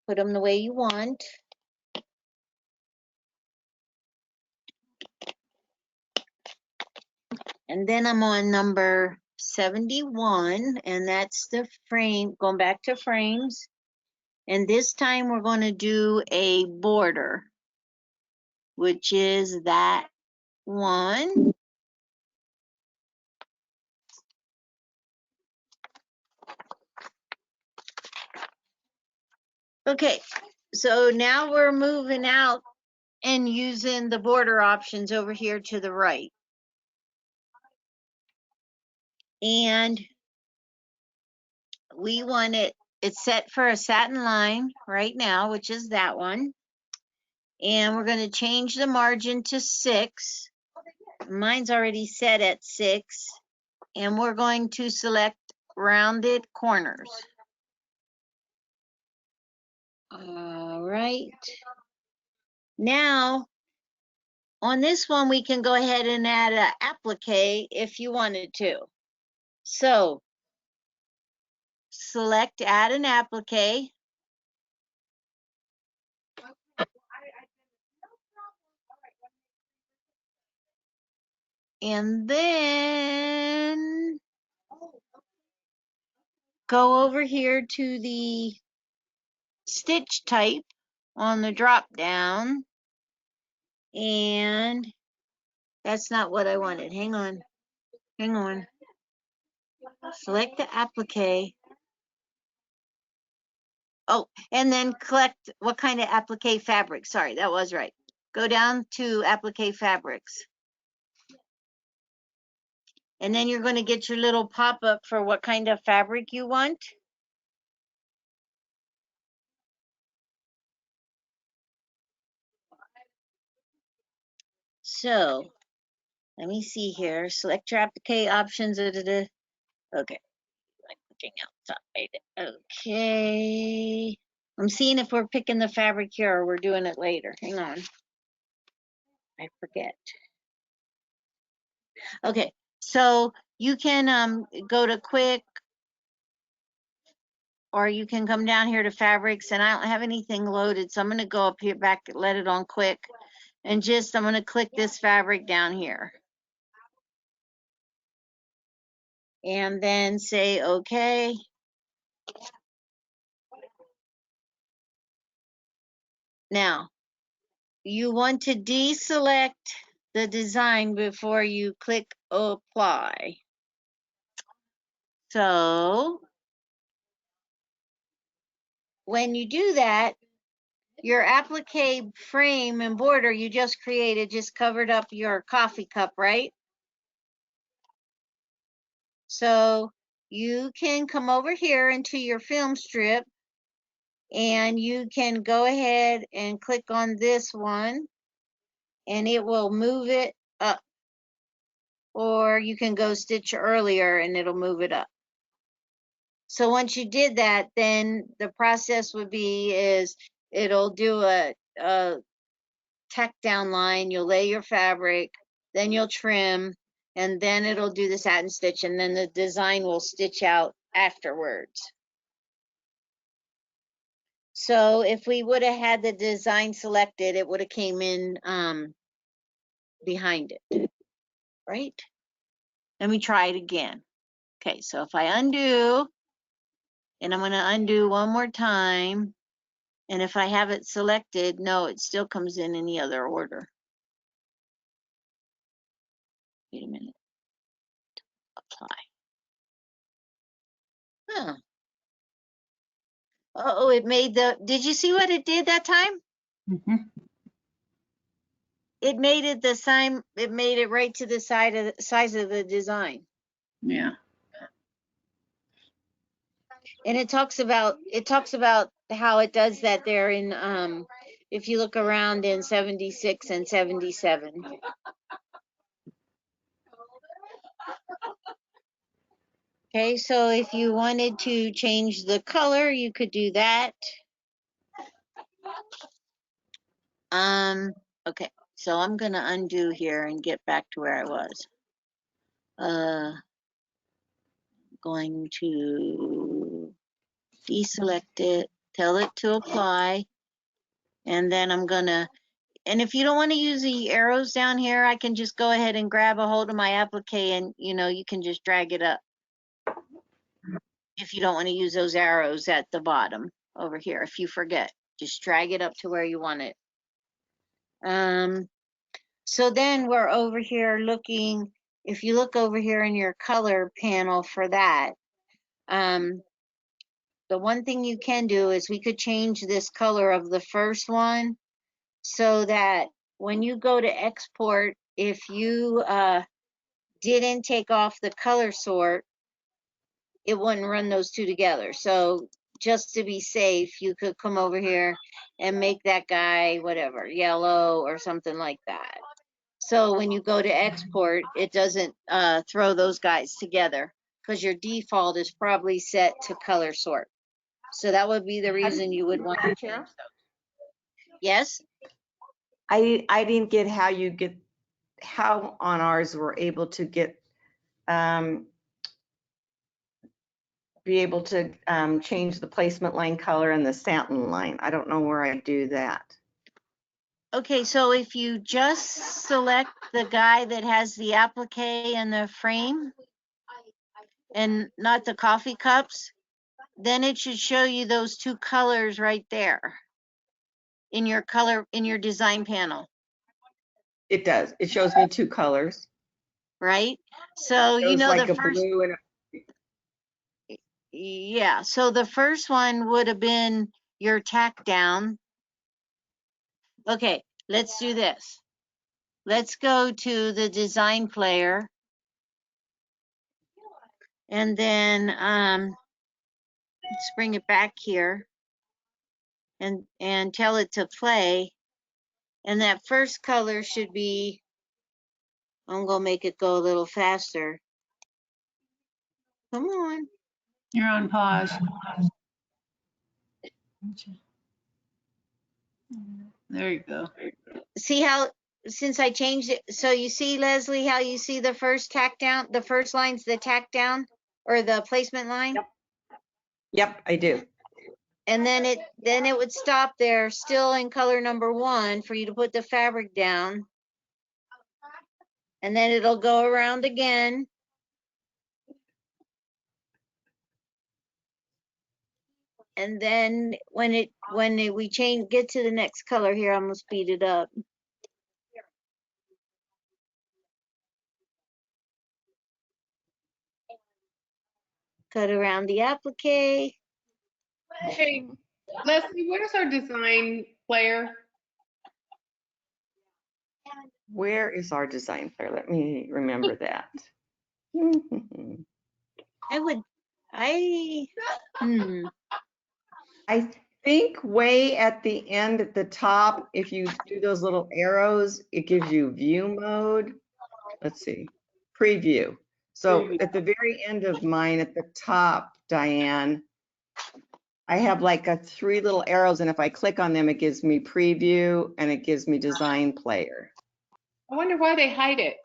Put them the way you want. And then I'm on number 71, and that's the frame, going back to frames. And this time we're going to do a border, which is that one. Okay, so now we're moving out and using the border options over here to the right. And we want it's set for a satin line right now, which is that one. And we're going to change the margin to 6. Mine's already set at 6. And we're going to select rounded corners. All right. Now, on this one, we can go ahead and add an applique if you wanted to. So, select add an applique. And then go over here to the stitch type on the drop down. And that's not what I wanted. Hang on. Hang on. Select the applique. Oh, and then collect what kind of applique fabric. Sorry, that was right. Go down to applique fabrics. And then you're going to get your little pop-up for what kind of fabric you want. So, let me see here. Select your applique options. Okay. Like looking outside. Okay. I'm seeing if we're picking the fabric here or we're doing it later. Hang on. I forget. Okay. So you can go to quick, or you can come down here to fabrics, and I don't have anything loaded. So I'm going to go up here back, let it on quick, and I'm going to click this fabric down here. And then say, okay. Now, you want to deselect the design before you click apply. So, when you do that, your applique frame and border you just created just covered up your coffee cup, right? So, you can come over here into your film strip and you can go ahead and click on this one and it will move it up. Or you can go stitch earlier and it'll move it up. So once you did that, then the process would be it'll do a tack down line, you'll lay your fabric, then you'll trim, and then it'll do the satin stitch, and then the design will stitch out afterwards. So if we would have had the design selected, it would have came in behind it, right? Let me try it again. Okay, so if I undo, and I'm going to undo one more time, and if I have it selected, no, it still comes in any other order. Wait a minute. Apply. Huh. Oh, it made did you see what it did that time? Mm-hmm. It made it it made it right to the size of the design. Yeah. And it talks about how it does that there in if you look around in 76 and 77. Okay, so if you wanted to change the color, you could do that. Okay, so I'm gonna undo here and get back to where I was. Going to deselect it, tell it to apply, and then I'm gonna, and if you don't want to use the arrows down here, I can just go ahead and grab a hold of my applique and you can just drag it up. If you don't want to use those arrows at the bottom over here, if you forget, just drag it up to where you want it. So then we're over here looking, if you look over here in your color panel for that, the one thing you can do is we could change this color of the first one so that when you go to export, if you didn't take off the color sort, it wouldn't run those two together. So just to be safe, you could come over here and make that guy whatever, yellow or something like that. So when you go to export, it doesn't throw those guys together because your default is probably set to color sort. So that would be the reason you would want to change those. Yes? I didn't get how on ours we're able to get be able to change the placement line color and the satin line. I don't know where I do that. Okay, so if you just select the guy that has the applique and the frame and not the coffee cups, then it should show you those two colors right there in your design panel, It does. It shows me two colors. right? So It shows like the a first, blue and yeah, so the first one would have been your tack down. Okay, let's do this. Let's go to the design player. And then let's bring it back here and tell it to play. And that first color should be, I'm gonna make it go a little faster. Come on. You're on pause. There you go. See how, since I changed it, so you see, Leslie, how you see the first tack down, the first line's the tack down or the placement line? Yep. Yep, I do. And then it would stop there, still in color number 1 for you to put the fabric down. And then it'll go around again. And then when we get to the next color here, I'm gonna speed it up. Cut around the applique. Hey, Leslie, where's our design player? Where is our design player? Let me remember that. I think way at the end at the top, if you do those little arrows, it gives you view mode. Let's see, preview. So at the very end of mine at the top, Diane, I have like 3 little arrows, and if I click on them, it gives me preview and it gives me design player. I wonder why they hide it.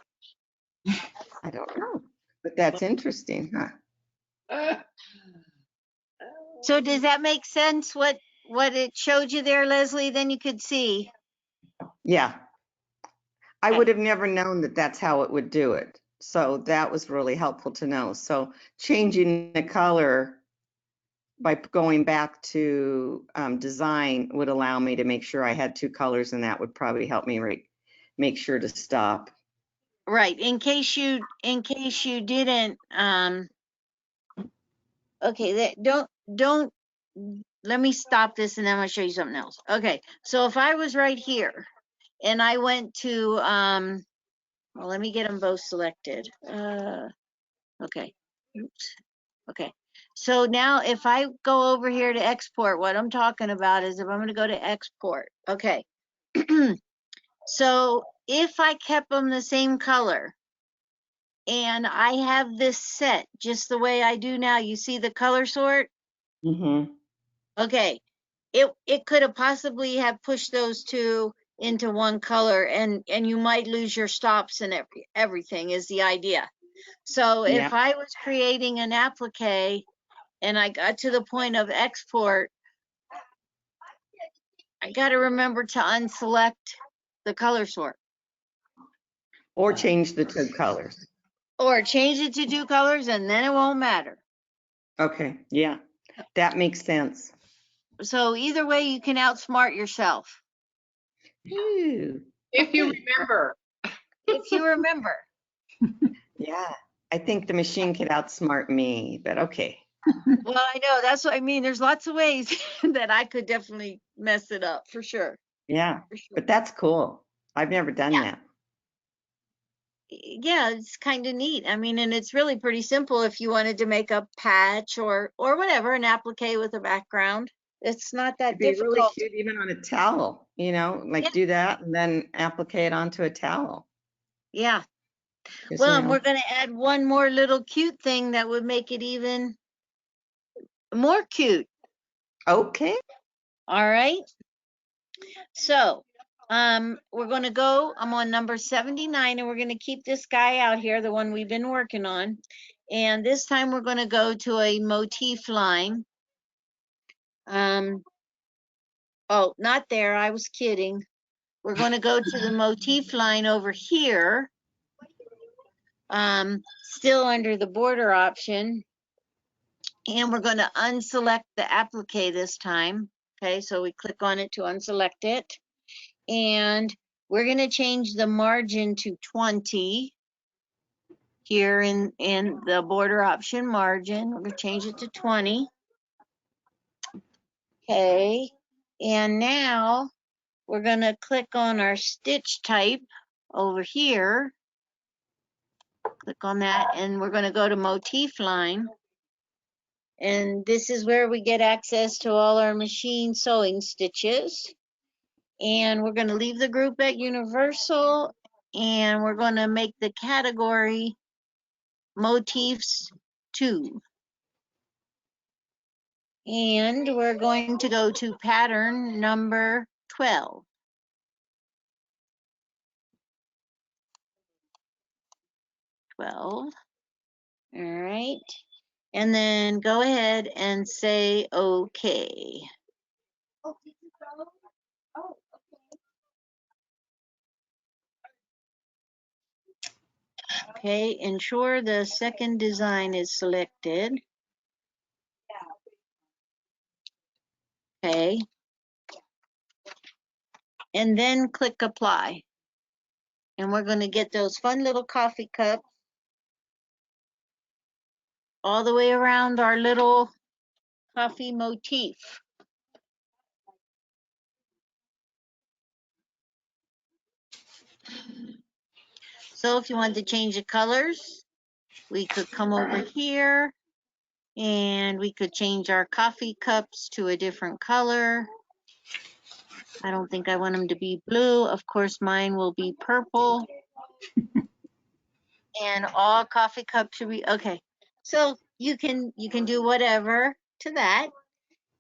I don't know, but that's interesting, huh? So does that make sense what it showed you there, Leslie? Then you could see. Yeah. I would have never known that that's how it would do it. So that was really helpful to know. So changing the color by going back to design would allow me to make sure I had 2 colors, and that would probably help me make sure to stop. Right. In case you didn't, okay, don't, let me stop this and then I'll show you something else. Okay. So if I was right here and I went to, well, let me get them both selected. Okay. Oops. Okay. So now if I go over here to export, what I'm talking about is if I'm going to go to export, okay. So if I kept them the same color and I have this set just the way I do now, you see the color sort? Mm-hmm. Okay. It could have possibly have pushed those two into one color and you might lose your stops and everything is the idea. So Yeah. if I was creating an applique and I got to the point of export, I got to remember to unselect the color sort Or change the two colors. or change it to two colors and then it won't matter. Okay, yeah, that makes sense. So either way, you can outsmart yourself Ooh, If you okay. remember. if you remember. Yeah, I think the machine could outsmart me, but okay. Well, I know that's what I mean. There's lots of ways that I could definitely mess it up for sure. Yeah, For sure. but that's cool. I've never done Yeah. that. Yeah, it's kind of neat. I mean, and it's really pretty simple if you wanted to make a patch or whatever, an applique with a background. It's not that It'd be really difficult. cute even on a towel, you know, like Yeah. do that and then applique it onto a towel. Yeah. 'Cause, Well, you and know, we're going to add one more little cute thing that would make it even more cute. okay. All right. So, we're going to go, I'm on number 79 and we're going to keep this guy out here, the one we've been working on. And this time we're going to go to a motif line. Oh, not there. I was kidding. We're going to go to the motif line over here. Still under the border option. And we're going to unselect the applique this time. Okay, so we click on it to unselect it. And we're going to change the margin to 20 here in the border option margin. We're going to change it to 20. Okay, and now we're going to click on our stitch type over here. Click on that, and we're going to go to Motif Line. And this is where we get access to all our machine sewing stitches. And we're going to leave the group at Universal, and we're going to make the category Motifs 2. And we're going to go to pattern number 12. 12. All right. And then go ahead and say OK. Okay, ensure the second design is selected. Okay. And then click apply. And we're going to get those fun little coffee cups all the way around our little coffee motif. So if you want to change the colors, we could come over here and we could change our coffee cups to a different color. I don't think I want them to be blue. Of course, mine will be purple. And all coffee cups should be okay. So you can do whatever to that,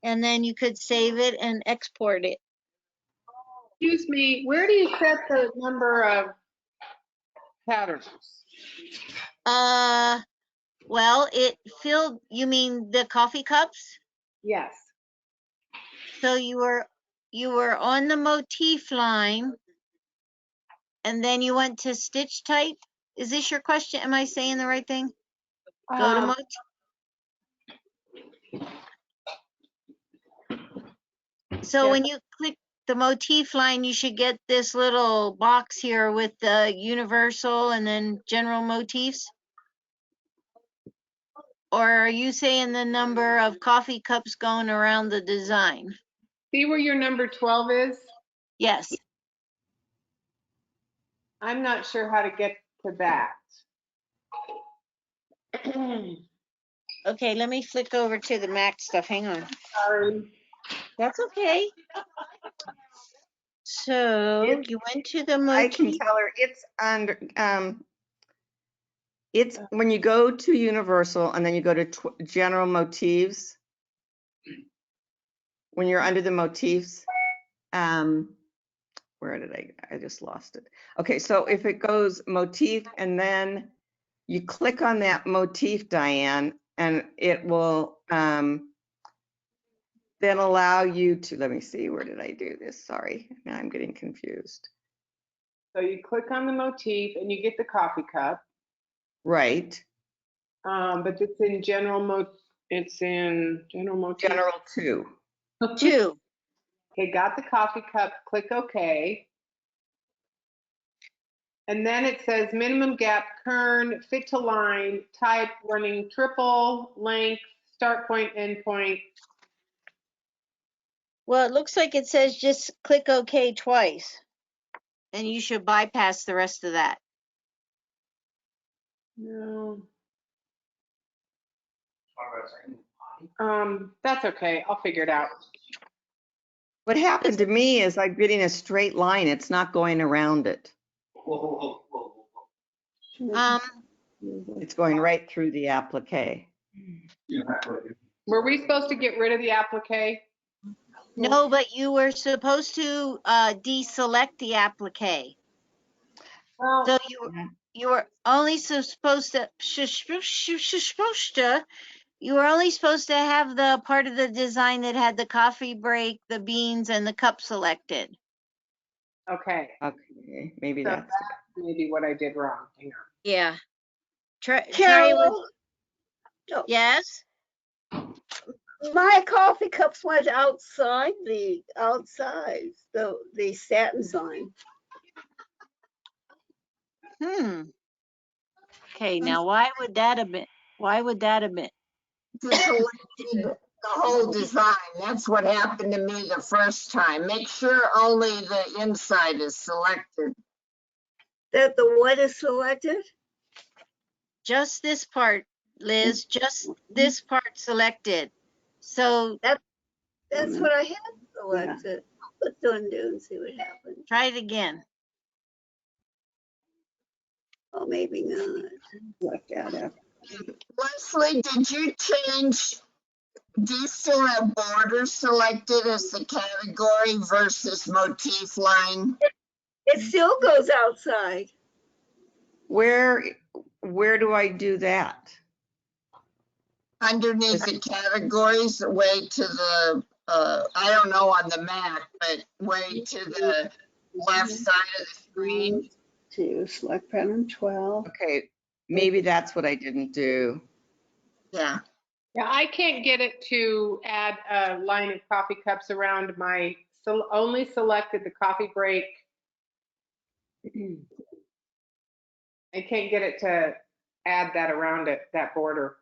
and then you could save it and export it. Excuse me, where do you set the number of patterns? Well, it filled. You mean the coffee cups? Yes. So you were on the motif line, and then you went to stitch type. Is this your question? Am I saying the right thing? Go to motif. So Yeah. when you click the motif line, you should get this little box here with the universal and then general motifs. Or are you saying the number of coffee cups going around the design? See where your number 12 is? Yes. I'm not sure how to get to that. Okay, let me flick over to the Mac stuff. Hang on. Sorry. That's okay. So you went to the I can motif. tell her it's under, it's when you go to Universal and then you go to General Motifs. When you're under the motifs, where did I just lost it. Okay, so if it goes motif and then you click on that motif, Diane, and it will then allow you to, let me see, where did I do this? Sorry, now I'm getting confused. So you click on the motif and you get the coffee cup. Right, But it's in it's in general motif. General 2. 2. Okay, got the coffee cup, click OK. And then it says minimum gap, kern, fit to line, type, running triple, length, start point, end point. Well, it looks like it says just click OK twice. And you should bypass the rest of that. No. That's okay, I'll figure it out. What happened to me is I'm getting a straight line. It's not going around it. It's going right through the applique. Were we supposed to get rid of the applique? No, but you were supposed to deselect the applique. Well, So you were only supposed to you were only supposed to have the part of the design that had the coffee break, the beans, and the cup selected. okay, Okay, maybe so that's. that's maybe what I did wrong. Hang on. Yeah. Try with, Carol, yes. my coffee cups went outside the satin sign. Okay, now why would that have been? Why would that have been? Selected the whole design. That's what happened to me the first time. Make sure only the inside is selected. That the what is selected? Just this part, Liz. Just this part selected. So That's what I had selected. Let's undo and see what happens. try it again. Oh, maybe not. Leslie, did you change? Do you still have borders selected as the category versus motif line? It still goes outside. Where do I do that? Underneath the categories, way to the, I don't know on the Mac, but way to the left side of the screen. To select pattern 12. Okay, maybe that's what I didn't do. Yeah. Yeah, I can't get it to add a line of coffee cups around my, only selected the coffee break. I can't get it to add that around it, that border.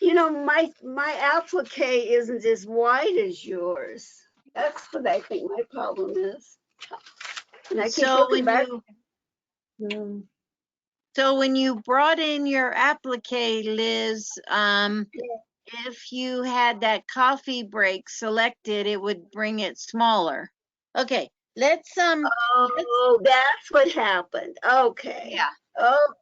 You know, my applique isn't as wide as yours. That's what I think my problem is. And I keep So looking back. So when you brought in your applique, Liz, if you had that coffee break selected, it would bring it smaller. Okay, let's Oh, that's what happened. Okay. yeah. Oh,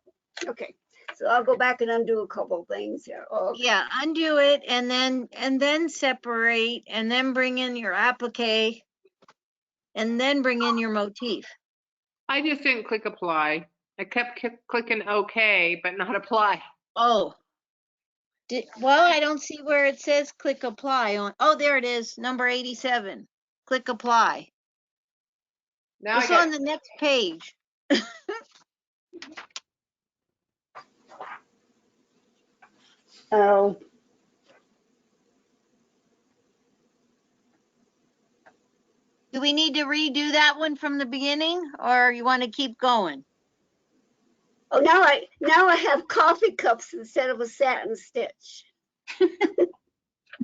okay. So I'll go back and undo a couple things here. Okay. Yeah, undo it and then separate and then bring in your applique and then bring in your motif. I just didn't click apply. I kept clicking OK, but not apply. Oh. Well, I don't see where it says click apply on. Oh, there it is, number 87. Click apply. Now It's on the next page. Oh. Do we need to redo that one from the beginning or you want to keep going? Oh, now I have coffee cups instead of a satin stitch.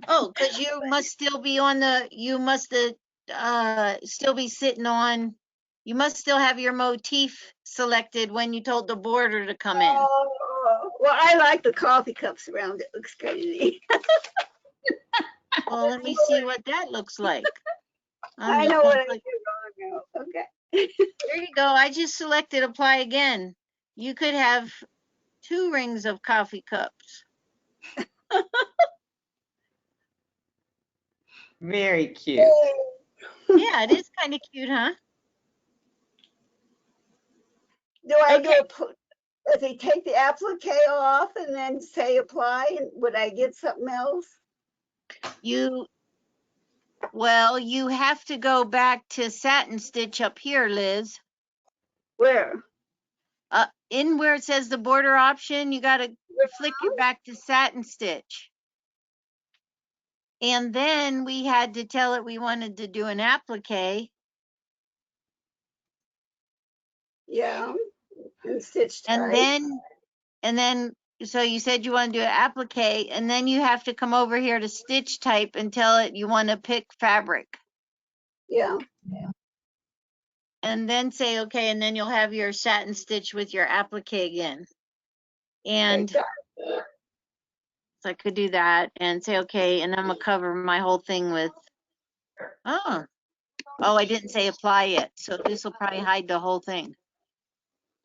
Oh, because you must still be on the, you must still be sitting on You must still have your motif selected when you told the border to come in. Oh, well, I like the coffee cups around it. Looks crazy. Well, let me see what that looks like. I'm I just know gonna what I click. did wrong now. Okay. There you go. I just selected apply again. You could have 2 rings of coffee cups. Very cute. Yeah, it is kind of cute, huh? Do I Okay. does he take the applique off and then say apply? And would I get something else? Well, you have to go back to satin stitch up here, Liz. Where? In where it says the border option, you got to flick it back to satin stitch. And then we had to tell it we wanted to do an applique. Yeah. And stitch And tight. then, so you said you want to do an applique, and then you have to come over here to stitch type and tell it you want to pick fabric. Yeah. And then say, okay, and then you'll have your satin stitch with your applique again. And Okay. so I could do that and say, okay, and I'm gonna cover my whole thing with, oh, I didn't say apply yet. So this will probably hide the whole thing.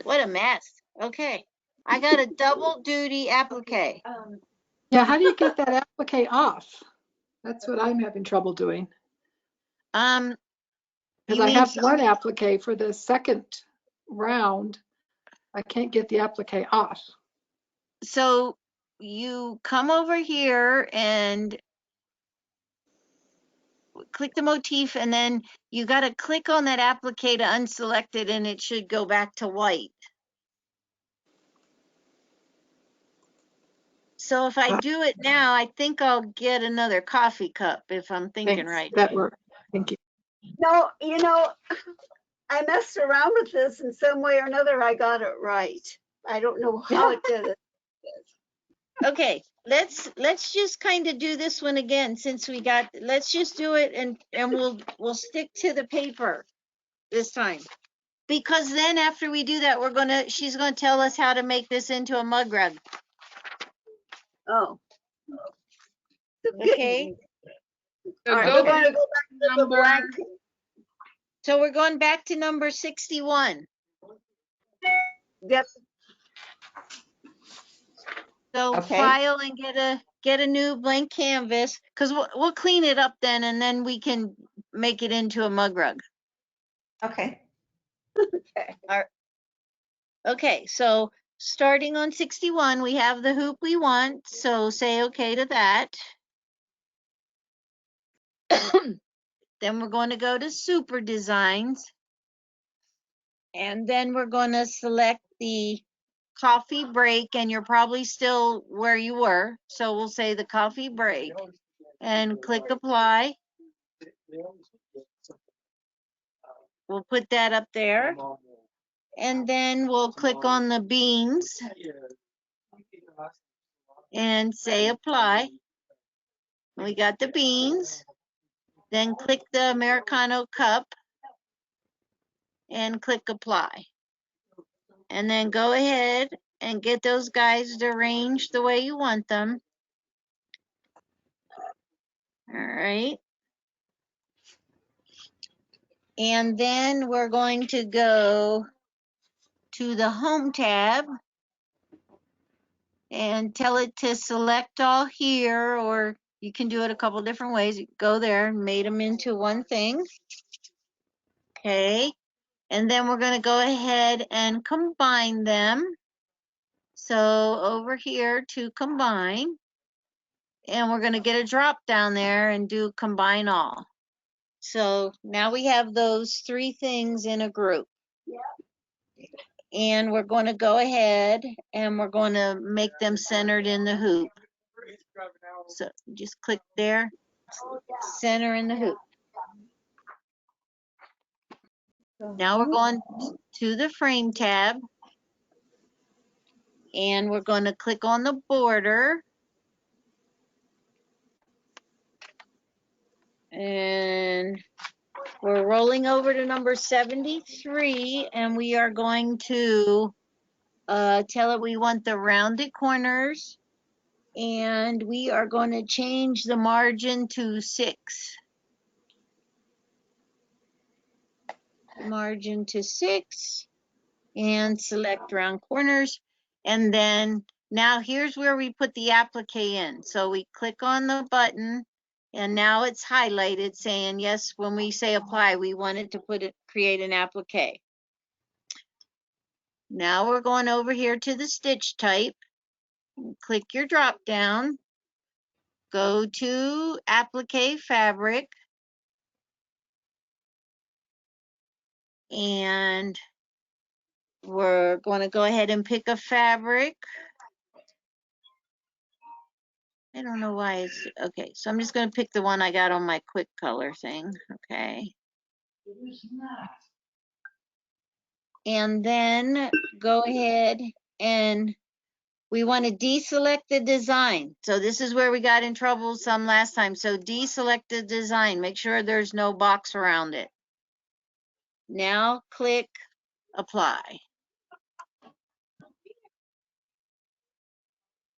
What a mess. Okay. I got a double duty applique. Yeah, how do you get that applique off? That's what I'm having trouble doing. You Because I mean, have one applique for the second round. I can't get the applique off. so you come over here and click the motif, and then you got to click on that applique to unselect it, and it should go back to white. So if I do it now, I think I'll get another coffee cup if I'm thinking Thanks. right. That worked. Thank you. No, I messed around with this in some way or another. I got it right. I don't know how it did it. Okay, let's just kind of do this one again since let's just do it and we'll stick to the paper this time. Because then after we do that, she's gonna tell us how to make this into a mug rug. Oh. Okay. So All right, go we're to going to go back to the number, blank. So we're going back to number 61. Yep. So Okay. file and get a new blank canvas, because we'll clean it up then, and then we can make it into a mug rug. Okay. Okay, so starting on 61, we have the hoop we want, so say okay to that. Then we're going to go to Super Designs, and then we're going to select the coffee break, and you're probably still where you were, so we'll say the coffee break, and click apply. We'll put that up there, and then we'll click on the beans and say apply. We got the beans. Then click the Americano cup and click apply. And then go ahead and get those guys arranged the way you want them. All right. And then we're going to go to the Home tab and tell it to select all here, or you can do it a couple different ways. You go there and made them into one thing. Okay. And then we're going to go ahead and combine them. So over here to combine, and we're going to get a drop down there and do combine all. So now we have those 3 things in a group. And we're going to go ahead and we're going to make them centered in the hoop. So just click there, center in the hoop. Now we're going to the frame tab, and we're going to click on the border. And We're rolling over to number 73, and we are going to tell it we want the rounded corners, and we are going to change the margin to 6. Margin to 6, and select round corners. And then now here's where we put the applique in. So we click on the button, and now it's highlighted saying, yes, when we say apply, we want it to create an applique. Now we're going over here to the stitch type. Click your drop down. Go to applique fabric. And we're going to go ahead and pick a fabric. I don't know why it's, okay, so I'm just going to pick the one I got on my quick color thing, okay? And then go ahead and we want to deselect the design. So this is where we got in trouble some last time. So deselect the design, make sure there's no box around it. Now click apply.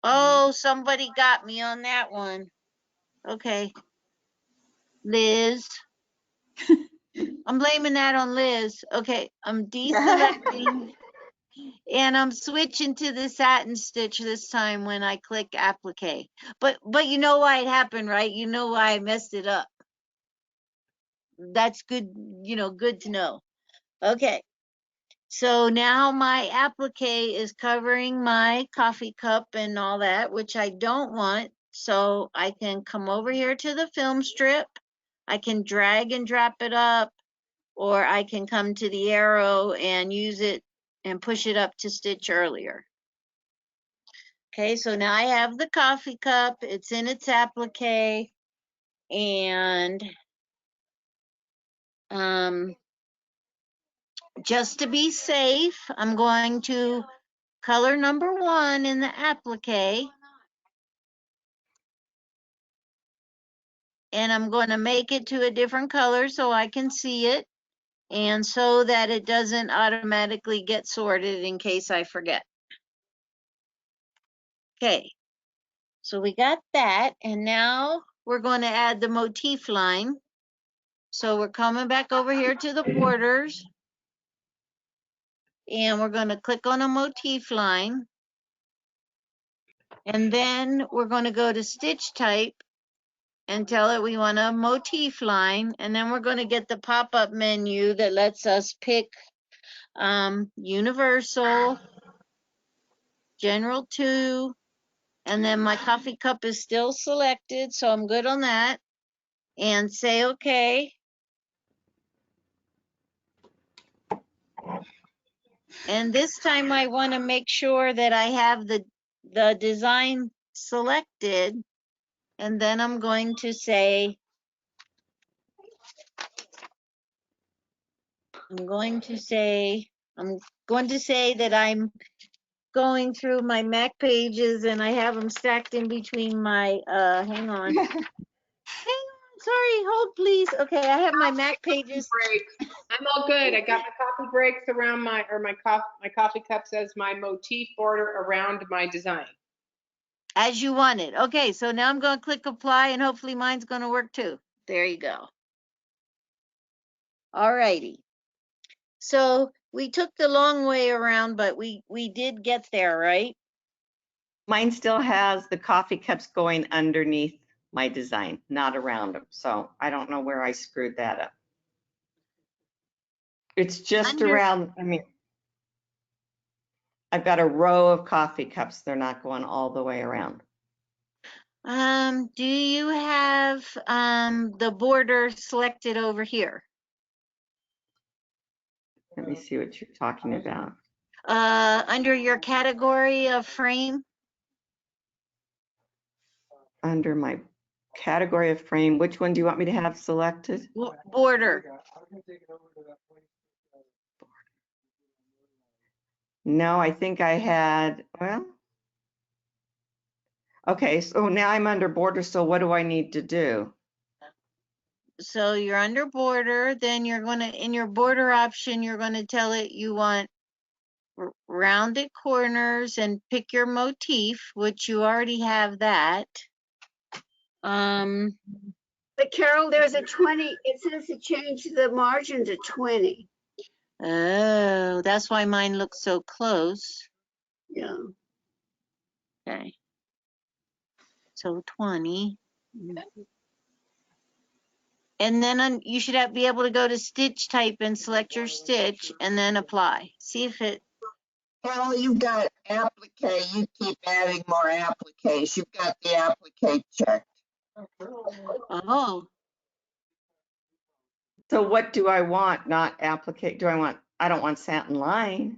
Oh, somebody got me on that one. Okay. Liz. I'm blaming that on Liz. Okay, I'm deselecting and I'm switching to the satin stitch this time when I click applique. But you know why it happened, right? You know why I messed it up. That's good, good to know. Okay. So now my applique is covering my coffee cup and all that, which I don't want. So I can come over here to the film strip. I can drag and drop it up, or I can come to the arrow and use it and push it up to stitch earlier. Okay, so now I have the coffee cup. It's in its applique. And just to be safe, I'm going to color number 1 in the applique. And I'm going to make it to a different color so I can see it, and so that it doesn't automatically get sorted in case I forget. Okay, so we got that, and now we're going to add the motif line. So we're coming back over here to the borders, and we're going to click on a motif line, and then we're going to go to stitch type and tell it we want a motif line, and then we're going to get the pop-up menu that lets us pick universal, general 2, and then my coffee cup is still selected, so I'm good on that, and say okay. And this time I want to make sure that I have the design selected, and then I'm going to say that I'm going through my Mac pages, and I have them stacked in between my hang on. Sorry, hold please. Okay, I have my Mac pages. Breaks. I'm all good. I got my coffee breaks around my coffee cup says my motif border around my design. As you want it. Okay, so now I'm going to click apply, and hopefully mine's going to work too. There you go. All righty. So we took the long way around, but we did get there, right? Mine still has the coffee cups going underneath my design, not around them. So I don't know where I screwed that up. It's just around, I mean, I've got a row of coffee cups. They're not going all the way around. Do you have the border selected over here? Let me see what you're talking about. Under your category of frame? Under my category of frame, which one do you want me to have selected? Border. No, I think I had, well, okay, so now I'm under border, so what do I need to do? so you're under border, then you're gonna, in your border option, you're gonna tell it you want rounded corners and pick your motif, which you already have that. But Carol, there's a 20, it says to change the margin to 20. Oh, that's why mine looks so close. Yeah. Okay. So 20. And then you should be able to go to stitch type and select your stitch and then apply. See if it, Carol, you've got applique. You keep adding more appliques. You've got the applique checked. oh, So what do I want? Not applique. I don't want satin line.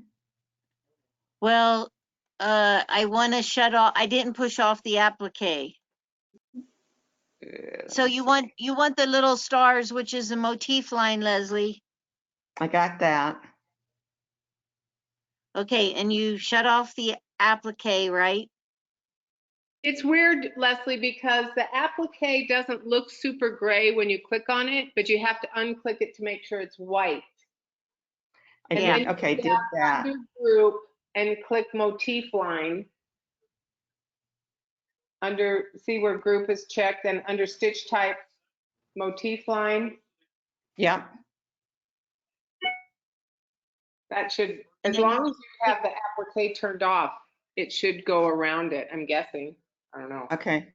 well, I want to shut off, I didn't push off the applique. So you want the little stars, which is a motif line, Leslie. I got that. Okay, and you shut off the applique, right? It's weird, Leslie, because the applique doesn't look super gray when you click on it, but you have to unclick it to make sure it's white. I And Yeah. did, then okay, you did have that. under group and click motif line. See where group is checked, and under stitch type, motif line. Yep. That should, And as then long as you have the applique turned off, it should go around it, I'm guessing. I don't know. Okay.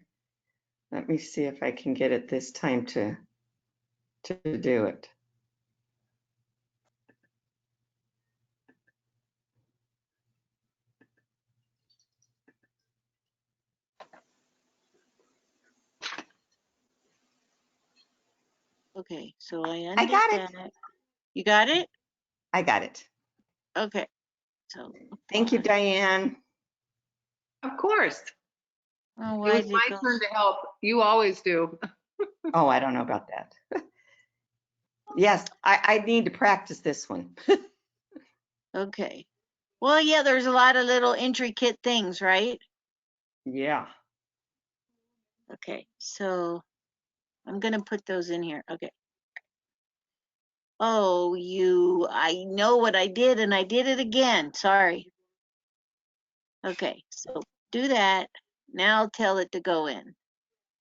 Let me see if I can get it this time to do it. Okay, so I I undid got it. that. You got it? I got it. Okay. So Thank you, apply. Diane. Of course. Oh, It why was did my it go? turn to help. You always do. Oh, I don't know about that. Yes, I need to practice this one. Okay. Well, yeah, there's a lot of little intricate things, right? Yeah. Okay, so I'm gonna put those in here. Okay. Oh, I know what I did and I did it again. Sorry. Okay, so do that. Now tell it to go in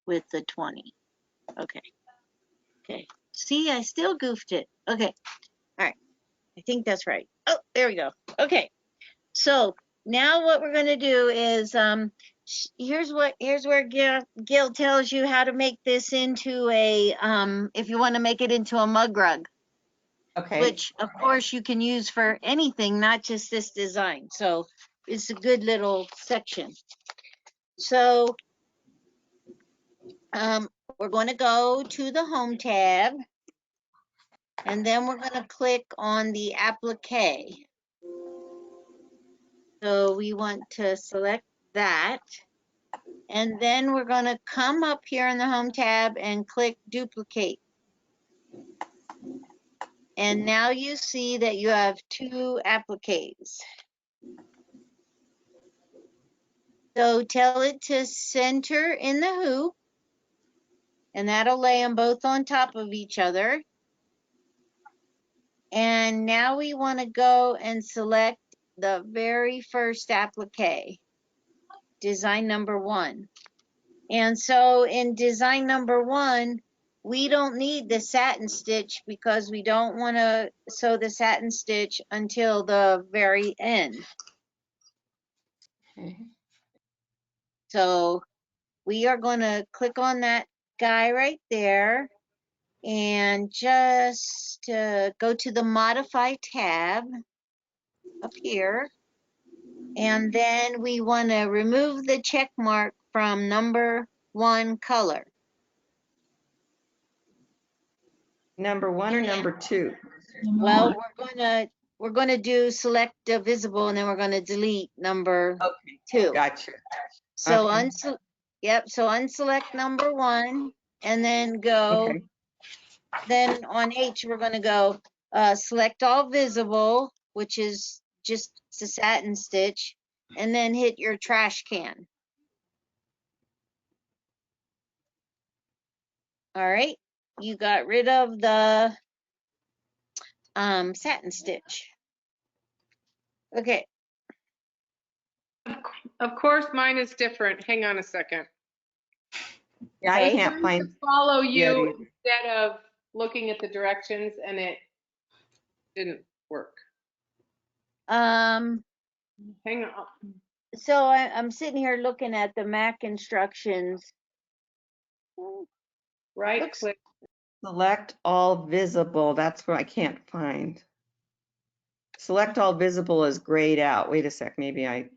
with the 20. Okay. Okay. See, I still goofed it. Okay. All right. I think that's right. Oh, there we go. Okay. So now what we're going to do is here's where Gil tells you how to make this into a if you want to make it into a mug rug, Okay. which of course you can use for anything, not just this design. So it's a good little section. So we're going to go to the Home tab, and then we're going to click on the Applique. So we want to select that, and then we're going to come up here in the Home tab and click Duplicate. And now you see that you have 2 appliques. So tell it to center in the hoop, and that'll lay them both on top of each other. And now we want to go and select the very first applique, design number 1. And so in design number 1, we don't need the satin stitch because we don't want to sew the satin stitch until the very end. Okay. So we are going to click on that guy right there and just go to the Modify tab up here. And then we want to remove the check mark from number 1 color. Number 1 or number 2? Well, we're gonna do select visible, and then we're gonna delete number Okay. 2. Gotcha. So Okay. so unselect number 1, and then go. Okay. Then on H we're gonna go select all visible, which is just the satin stitch, and then hit your trash can. All right. you got rid of the satin stitch. Okay, Of course, mine is different. Hang on a second. Yeah, I Okay. can't Trying find. to follow Yeah, you dude. instead of looking at the directions, and it didn't work. um, Hang on. so I'm sitting here looking at the Mac instructions. Right Looks- click. Select all visible. That's what I can't find. Select all visible is grayed out. Wait a sec, maybe I,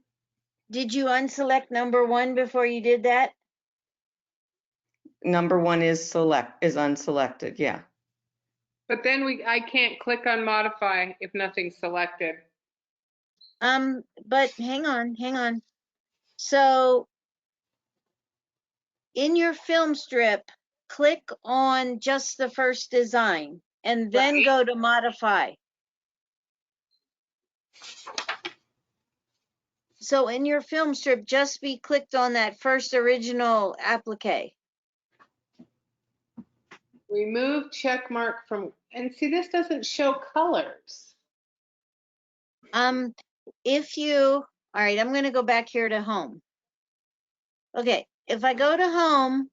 Did you unselect number 1 before you did that? number 1 is unselected, yeah. But then I can't click on modify if nothing's selected. But hang on. So in your film strip, click on just the first design and then Right. go to modify. So in your film strip, just be clicked on that first original applique. Remove check mark from, and see, this doesn't show colors. All right, I'm going to go back here to home. Okay, if I go to home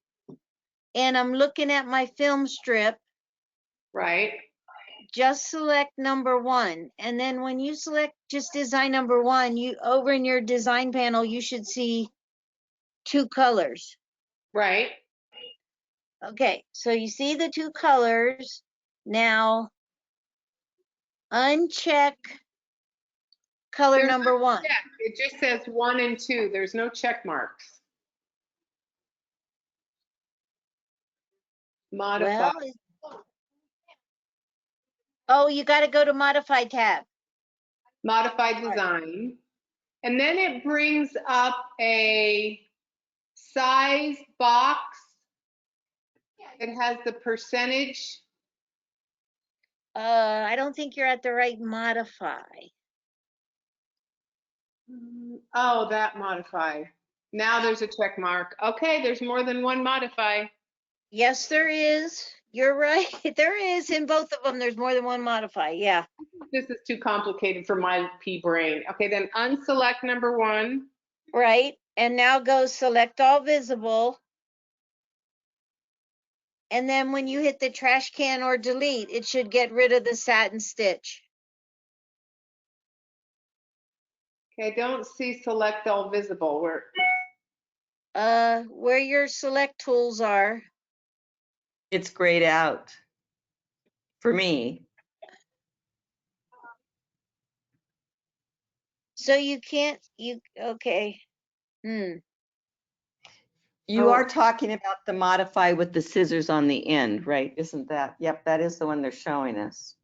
and I'm looking at my film strip, Right. just select number 1. And then when you select just design number 1, you over in your design panel, you should see 2 colors. Right. Okay, so you see the 2 colors. Now uncheck color There's number no 1. check. It just says 1 and 2. There's no check marks. Modify. Well, oh, you got to go to modify tab. Modify design. And then it brings up a size box. It has the percentage. I don't think you're at the right modify. Oh, that modify. Now there's a check mark. Okay, there's more than one modify. Yes, there is. You're right. There is in both of them. There's more than one modify. Yeah. This is too complicated for my pea brain. Okay, then unselect number 1. Right. And now go select all visible. And then when you hit the trash can or delete, it should get rid of the satin stitch. Okay, I don't see select all visible. Where your select tools are. It's grayed out for me. So you can't, okay. You Oh. are talking about the modify with the scissors on the end, right? Isn't that? Yep, that is the one they're showing us.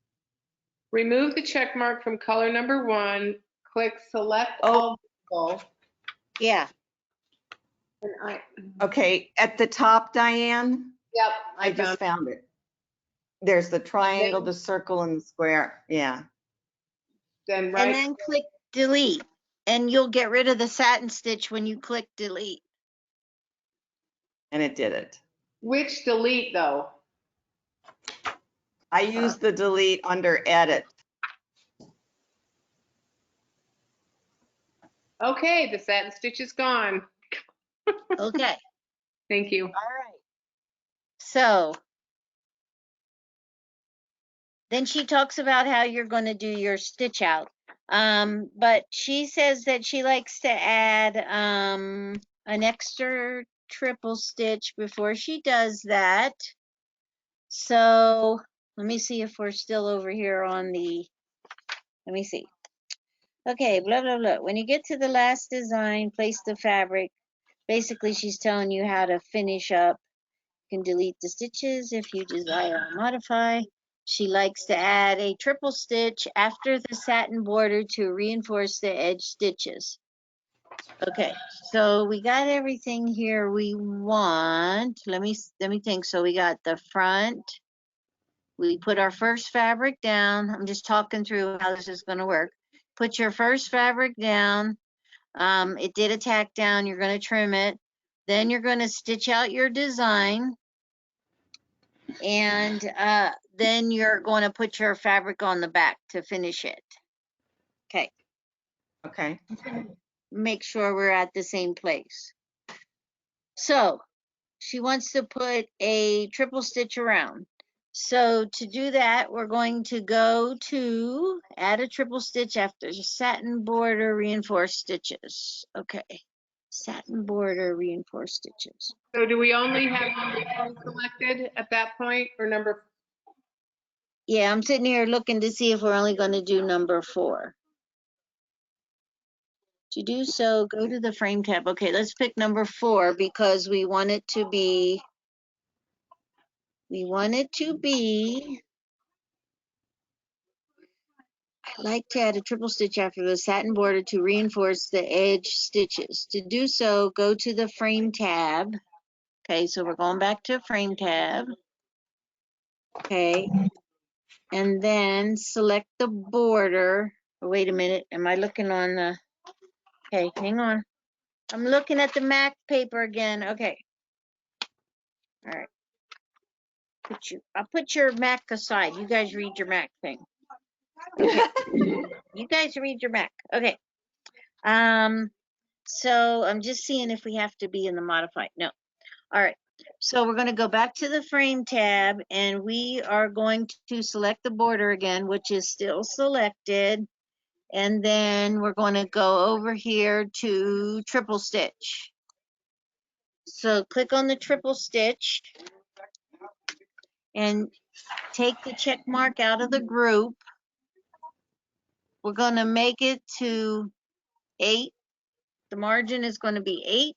Remove the check mark from color number 1. Click select Oh. all visible. Yeah. And Okay, at the top, Diane, yep, I just found it. There's the triangle, the circle, and the square. Yeah. Then right. And then click delete. And you'll get rid of the satin stitch when you click delete. And it did it. Which delete though? I used the delete under edit. Okay, the satin stitch is gone. Okay. Thank you. All right. So then she talks about how you're going to do your stitch out. But she says that she likes to add an extra triple stitch before she does that. So let me see if we're still over here on the, let me see. Okay, blah, blah, blah. When you get to the last design, place the fabric. Basically, she's telling you how to finish up. You can delete the stitches if you desire to modify. She likes to add a triple stitch after the satin border to reinforce the edge stitches. Okay, so we got everything here we want. Let me think. So we got the front. We put our first fabric down. I'm just talking through how this is going to work. Put your first fabric down. It did a tack down. You're going to trim it. Then you're going to stitch out your design. And then you're going to put your fabric on the back to finish it. Okay, Okay. make sure we're at the same place. So she wants to put a triple stitch around. So to do that, we're going to go to add a triple stitch after satin border reinforced stitches. Okay, satin border reinforced stitches. So do we only have number 4 selected at that point, or number? Yeah, I'm sitting here looking to see if we're only going to do number 4. To do so, go to the frame tab. Okay, let's pick number 4 because we want it to be, I like to add a triple stitch after the satin border to reinforce the edge stitches. To do so, go to the frame tab. Okay, so we're going back to frame tab. Okay, and then select the border. Oh, wait a minute, am I looking on the, okay, hang on. I'm looking at the MAC paper again. Okay. All right. I'll put your MAC aside. You guys read your MAC thing. Okay. You guys read your MAC. Okay. So I'm just seeing if we have to be in the modified. No. All right. So we're going to go back to the frame tab and we are going to select the border again, which is still selected. And then we're going to go over here to triple stitch. So click on the triple stitch and take the check mark out of the group. We're going to make it to 8. The margin is going to be 8.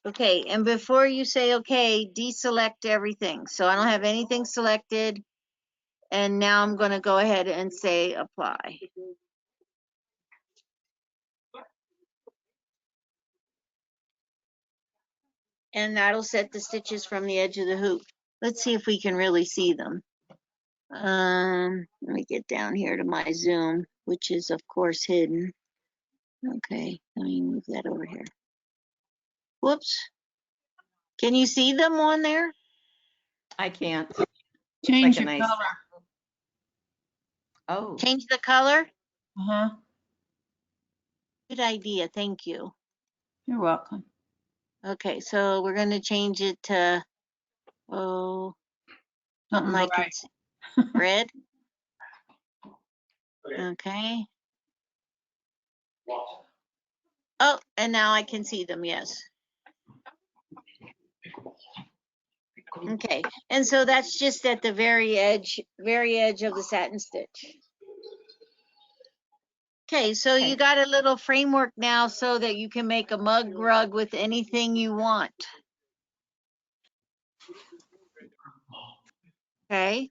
Okay, and before you say okay, deselect everything. So I don't have anything selected. And now I'm going to go ahead and say apply. And that'll set the stitches from the edge of the hoop. Let's see if we can really see them. Let me get down here to my zoom, which is of course hidden. Okay, let me move that over here. Whoops. Can you see them on there? I can't. Change Like a your nice- color. Oh, Change the color? Uh-huh. Good idea, thank you. You're welcome. Okay, so we're going to change it to, oh, something I can see. Red. Okay. Oh, and now I can see them, yes. Okay, and so that's just at the very edge of the satin stitch. Okay, so you got a little framework now so that you can make a mug rug with anything you want. Okay,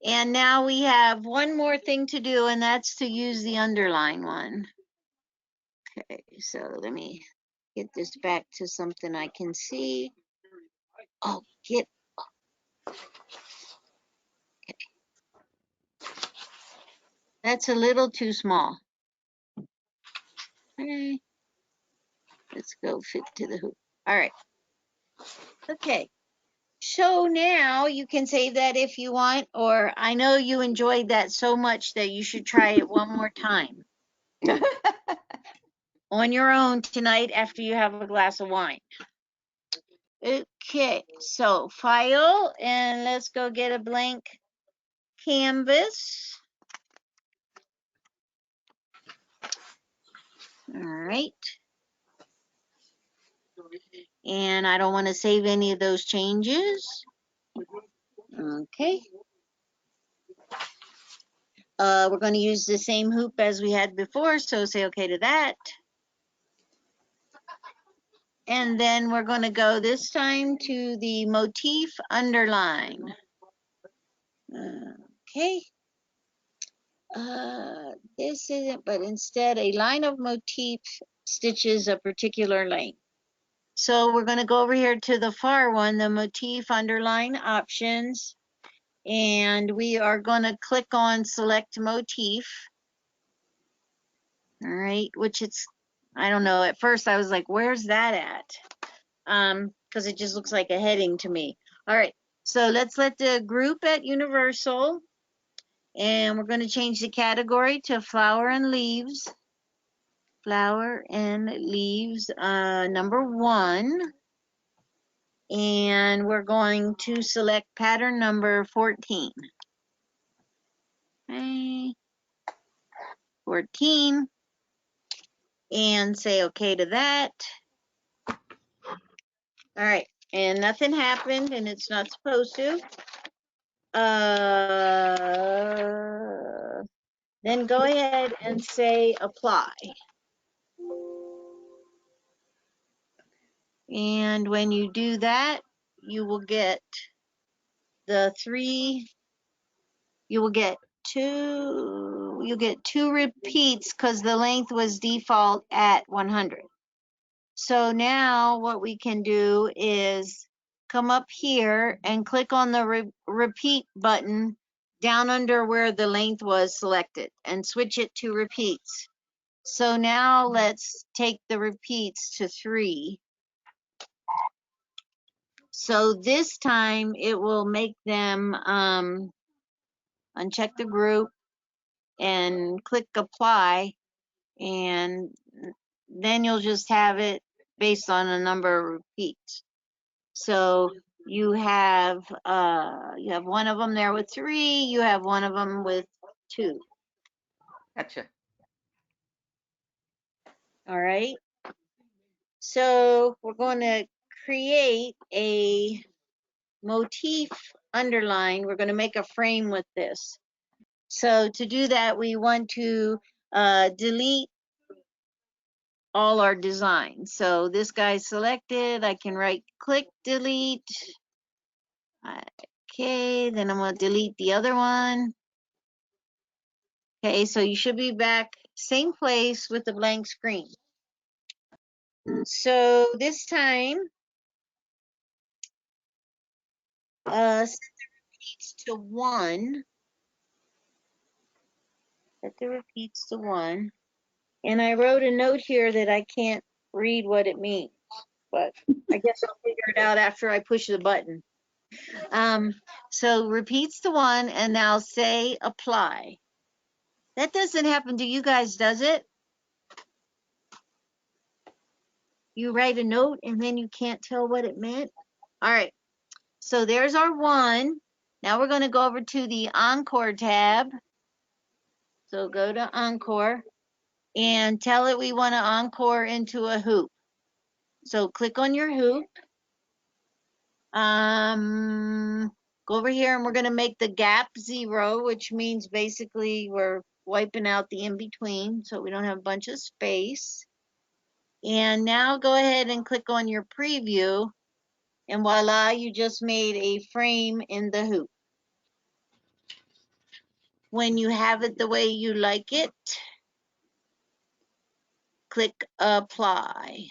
and now we have one more thing to do, and that's to use the underline one. Okay, so let me get this back to something I can see. Oh, get. Okay. That's a little too small. Okay. Let's go fit to the hoop. All right. Okay. So now you can save that if you want, or I know you enjoyed that so much that you should try it one more time on your own tonight after you have a glass of wine. Okay, so file, and let's go get a blank canvas. All right. And I don't want to save any of those changes. Okay. We're going to use the same hoop as we had before, so say okay to that. And then we're going to go this time to the Motif Underline. Okay. This isn't, but instead a line of motif stitches a particular length. So we're going to go over here to the far one, the Motif Underline options. And we are going to click on select motif. All right, which it's, I don't know, at first I was like, where's that at? Because it just looks like a heading to me. All right, so let's let the group at Universal, and we're going to change the category to flower and leaves. Flower and leaves, number 1. And we're going to select pattern number 14. Okay. 14. And say okay to that. All right, and nothing happened, and it's not supposed to. Then go ahead and say apply. And when you do that, you will get the 3, you'll get 2 repeats because the length was default at 100. So now what we can do is come up here and click on the repeat button down under where the length was selected and switch it to repeats. So now let's take the repeats to 3. So this time it will make them uncheck the group and click apply, and then you'll just have it based on a number of repeats. So you have one of them there with 3, you have one of them with 2. Gotcha. All right. So we're going to create a motif underline. We're going to make a frame with this. So to do that, we want to delete all our designs. So this guy's selected. I can right click delete. Okay, then I'm going to delete the other one. Okay, so you should be back same place with the blank screen. So this time, set the repeats to 1. Set the repeats to 1. And I wrote a note here that I can't read what it means, but I guess I'll figure it out after I push the button. So repeats to 1, and now say apply. That doesn't happen to you guys, does it? You write a note and then you can't tell what it meant? All right, so there's our 1. Now we're going to go over to the Encore tab. So go to Encore and tell it we want to encore into a hoop. So click on your hoop. Go over here and we're going to make the gap 0, which means basically we're wiping out the in-between so we don't have a bunch of space. And now go ahead and click on your preview, and voila, you just made a frame in the hoop. When you have it the way you like it, click apply.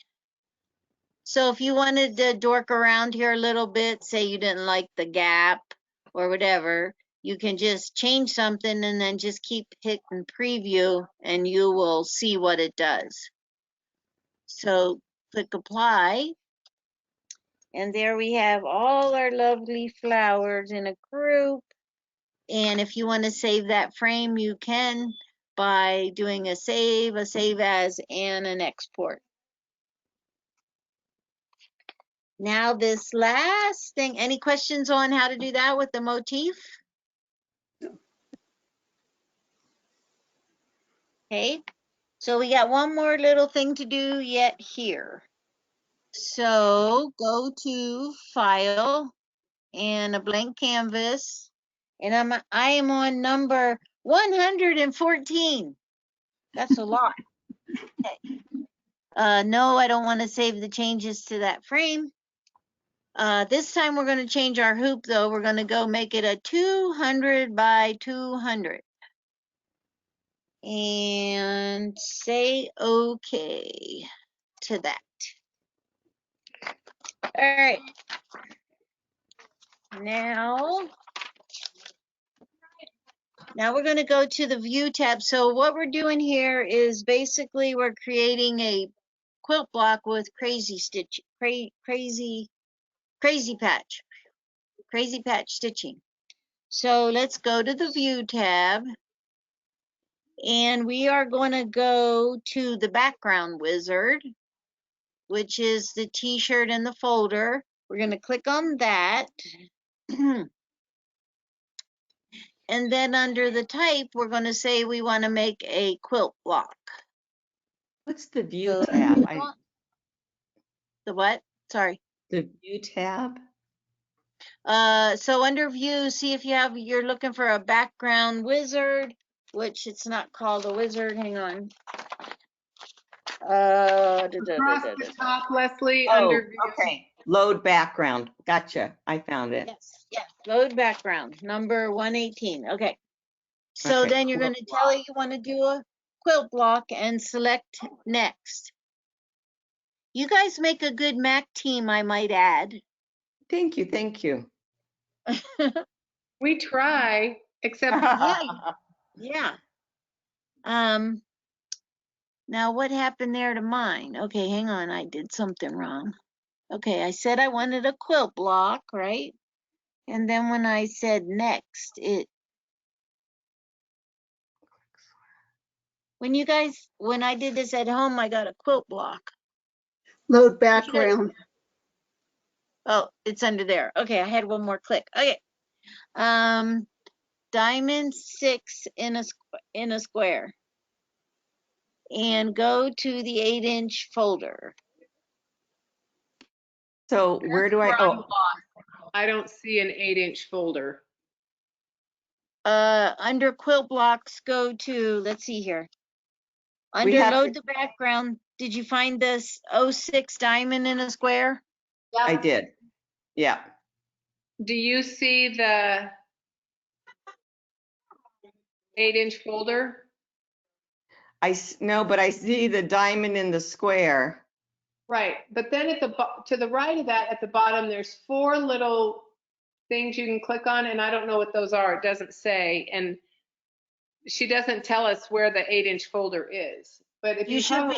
So if you wanted to dork around here a little bit, say you didn't like the gap or whatever, you can just change something and then just keep hitting preview and you will see what it does. So click apply, and there we have all our lovely flowers in a group. And if you want to save that frame, you can by doing a save as, and an export. Now this last thing, any questions on how to do that with the motif? Okay, so we got one more little thing to do yet here. So go to File and a blank canvas, and I am on number 114. That's a lot. Okay. No, I don't want to save the changes to that frame. This time we're going to change our hoop though. We're going to go make it a 200 by 200. And say okay to that. All right. Now we're going to go to the view tab. So what we're doing here is basically we're creating a quilt block with crazy patch stitching. So let's go to the view tab, and we are going to go to the background wizard, which is the t-shirt in the folder. We're going to click on that. And then under the type, we're going to say we want to make a quilt block. What's the view So tab? the what? Sorry. The view tab? So under view, see if you're looking for a background wizard, which it's not called a wizard. Hang on. Across the top, Leslie, Oh, under view. okay. Load background. Gotcha. I found it. Yes, load background, number 118. Okay. So Okay, then you're quilt going to tell it you want to do a quilt block and select next. You guys make a good Mac team, I might add. Thank you. Thank you. We try, except Yeah. Now what happened there to mine? Okay, hang on, I did something wrong. Okay, I said I wanted a quilt block, right? And then when I said next, when I did this at home, I got a quilt block. Load background. Oh, it's under there. Okay, I had one more click. Okay. Diamond 6 in a square. And go to the 8-inch folder. So where do I, where I'm oh, lost. I don't see an 8-inch folder. Under quilt blocks, go to, let's see here. We Under have load to- the background, did you find this 06 diamond in a square? I did. Yeah. Do you see the 8-inch folder? No, but I see the diamond in the square. Right, but then to the right of that, at the bottom, there's 4 little things you can click on, and I don't know what those are. It doesn't say, and she doesn't tell us where the 8-inch folder is. But if You you should hover,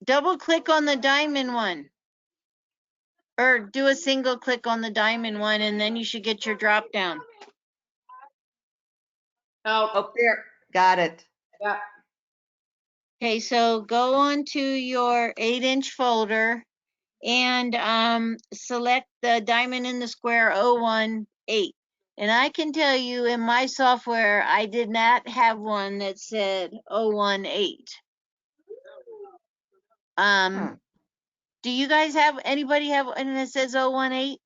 double click on the diamond one. Or do a single click on the diamond one, and then you should get your drop down. oh, Up there. Got it. yeah, Okay, so go on to your 8-inch folder and select the diamond in the square 018. And I can tell you in my software, I did not have one that said 018. Do you guys anybody have one that says 018?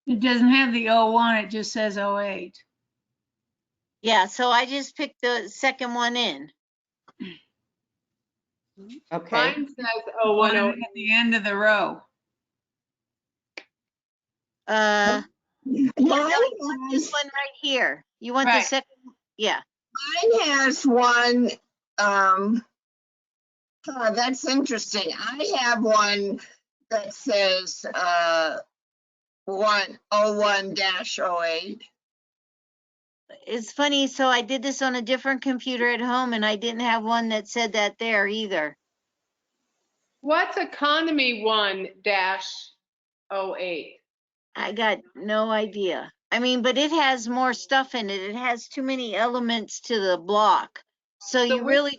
It doesn't have the 01, it just says 08. Yeah, so I just picked the second one in. Okay. mine says One 010. at the end of the row. No, you want this Mine one right here. You want the Right. second, yeah. has one, that's interesting. I have one that says, 101-08. It's funny, so I did this on a different computer at home and I didn't have one that said that there either. What's economy 1-08? I got no idea. I mean, but it has more stuff in it. It has too many elements to the block. So you we- really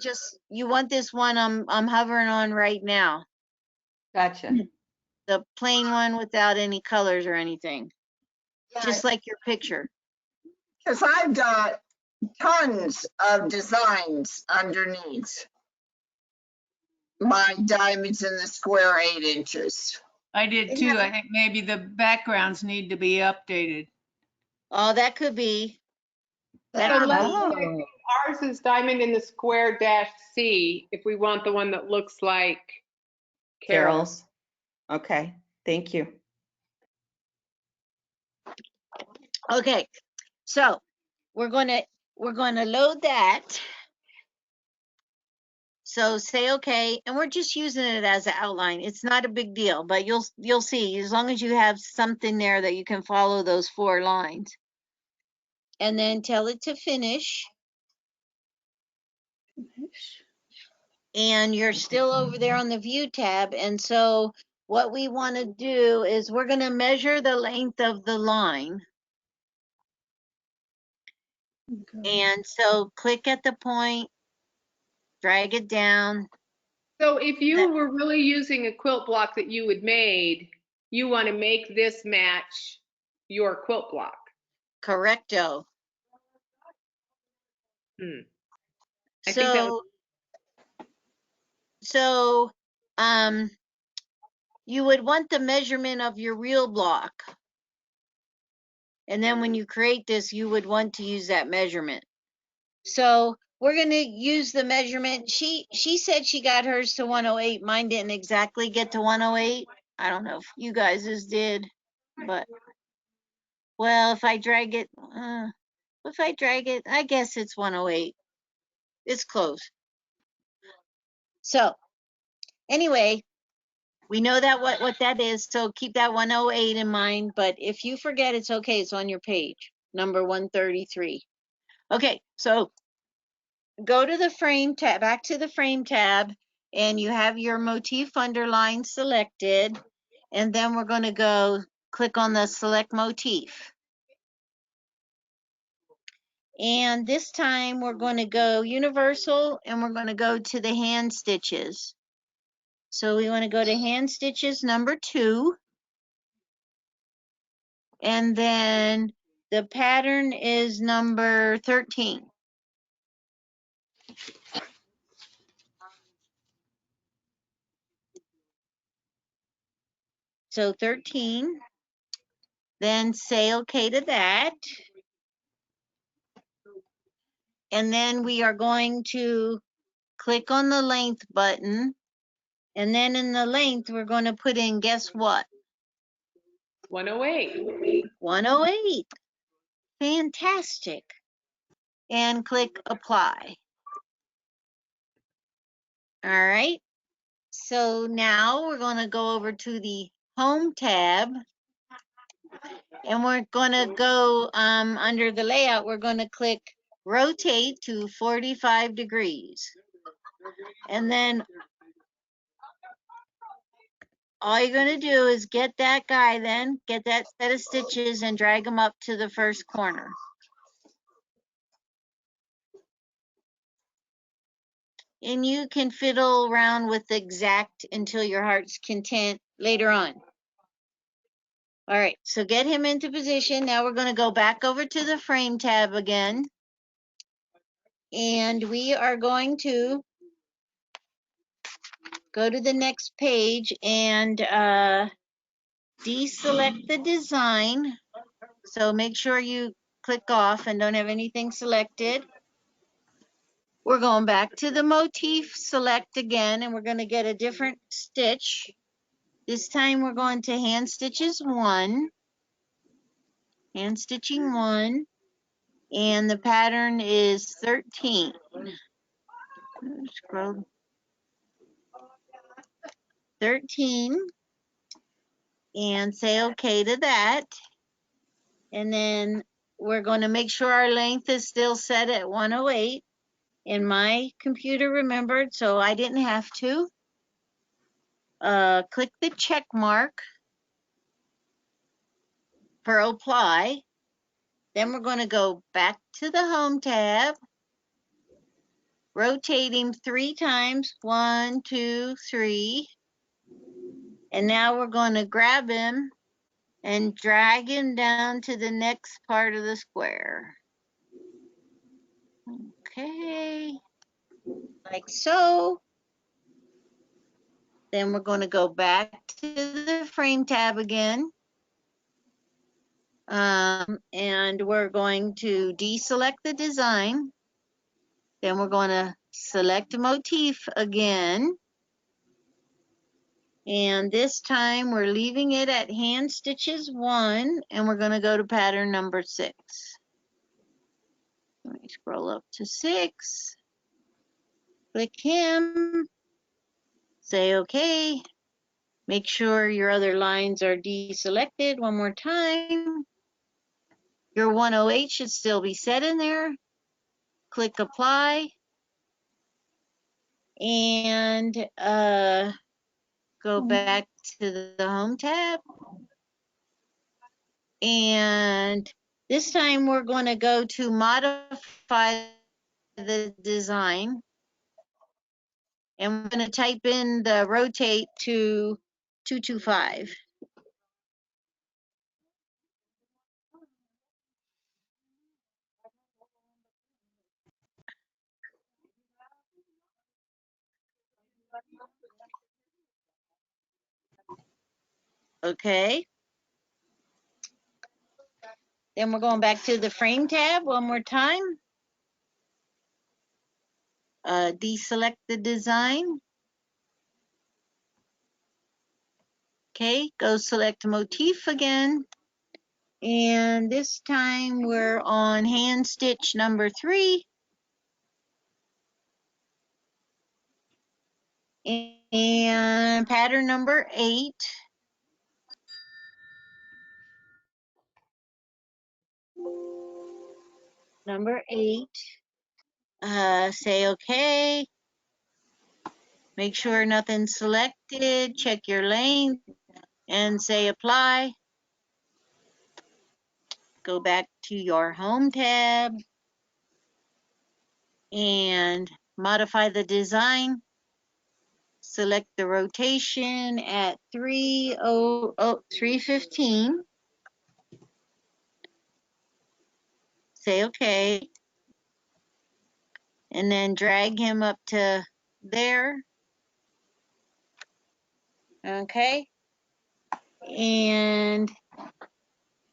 you want this one I'm hovering on right now. Gotcha. The plain one without any colors or anything. Just like your picture. Because I've got tons of designs underneath my diamonds in the square 8 inches. I did too. I think maybe the backgrounds need to be updated. Oh, that could be. So That could let's be. say ours is diamond in the square -C if we want the one that looks like Carol's. Carol's. Okay. Thank you. Okay, so we're gonna load that. So say okay, and we're just using it as an outline. It's not a big deal, but you'll see as long as you have something there that you can follow those 4 lines. and then tell it to finish. And you're still over there on the view tab. And so what we want to do is we're going to measure the length of the line. And so click at the point, drag it down. So if you were really using a quilt block that you had made, you want to make this match your quilt block. Correcto. I think that So you would want the measurement of your real block. And then when you create this, you would want to use that measurement. So we're going to use the measurement. She said she got hers to 108. Mine didn't exactly get to 108. I don't know if you guys' did, but well, if I drag it, I guess it's 108. It's close. So anyway, we know that what that is, so keep that 108 in mind, but if you forget, it's okay. It's on your page, number 133. Okay, so go to the frame tab, back to the frame tab, and you have your motif underline selected, and then we're going to go click on the select motif. And this time we're going to go universal, and we're going to go to the hand stitches. So we want to go to hand stitches number 2. And then the pattern is number 13. So 13, then say okay to that. And then we are going to click on the length button. And then in the length, we're going to put in, guess what? 108. 108. Fantastic. And click apply. All right. So now we're going to go over to the home tab. And we're going to go under the layout, we're going to click rotate to 45 degrees. And then all you're going to do is get that guy then, get that set of stitches and drag them up to the first corner. And you can fiddle around with exact until your heart's content later on. All right, so get him into position. Now we're going to go back over to the frame tab again. And we are going to go to the next page and deselect the design. So make sure you click off and don't have anything selected. We're going back to the motif select again, and we're going to get a different stitch. This time we're going to hand stitches 1, hand stitching 1, and the pattern is 13. Scroll 13 and say okay to that. And then we're going to make sure our length is still set at 108. And my computer remembered, so I didn't have to. Click the check mark for apply. Then we're going to go back to the home tab, rotate him 3 times, 1, 2, 3. And now we're going to grab him and drag him down to the next part of the square. Okay, like so. Then we're going to go back to the frame tab again. And we're going to deselect the design. Then we're going to select motif again. And this time we're leaving it at hand stitches 1, and we're going to go to pattern number 6. Let me scroll up to 6. Click him. Say okay. Make sure your other lines are deselected one more time. Your 108 should still be set in there. Click apply. And go back to the home tab. And this time we're going to go to modify the design. And we're going to type in the rotate to 225. Okay. Then we're going back to the frame tab one more time. Deselect the design. Okay, go select motif again. And this time we're on hand stitch number 3. And pattern number 8. Number 8. Say okay. Make sure nothing's selected. Check your length and say apply. Go back to your home tab and modify the design. Select the rotation at 315. Say okay. And then drag him up to there. Okay. And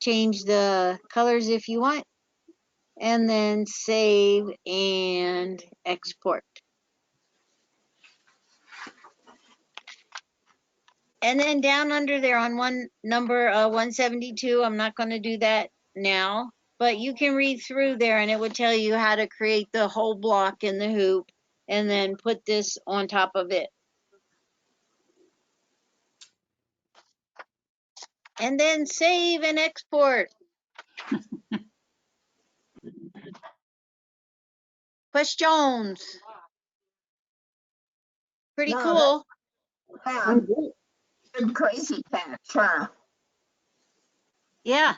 change the colors if you want. And then save and export. And then down under there on number 172, I'm not going to do that now, but you can read through there and it would tell you how to create the whole block in the hoop and then put this on top of it. And then save and export. Questions? Pretty No, cool. Yeah, good crazy patch, huh? Yeah.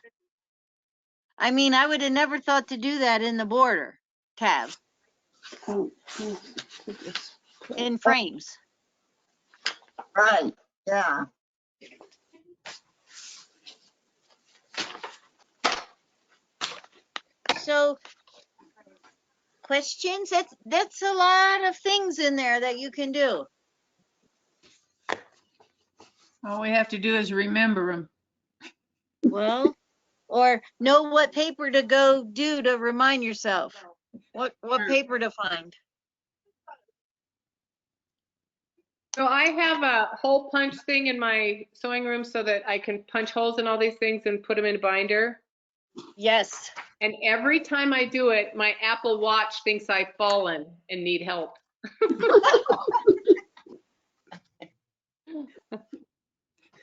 I mean, I would have never thought to do that in the border tab in frames. Right, yeah. So questions? That's a lot of things in there that you can do. All we have to do is remember them. Well, or know what paper to go do to remind yourself. What paper to find. So I have a hole punch thing in my sewing room so that I can punch holes in all these things and put them in a binder. Yes. And every time I do it, my Apple Watch thinks I've fallen and need help.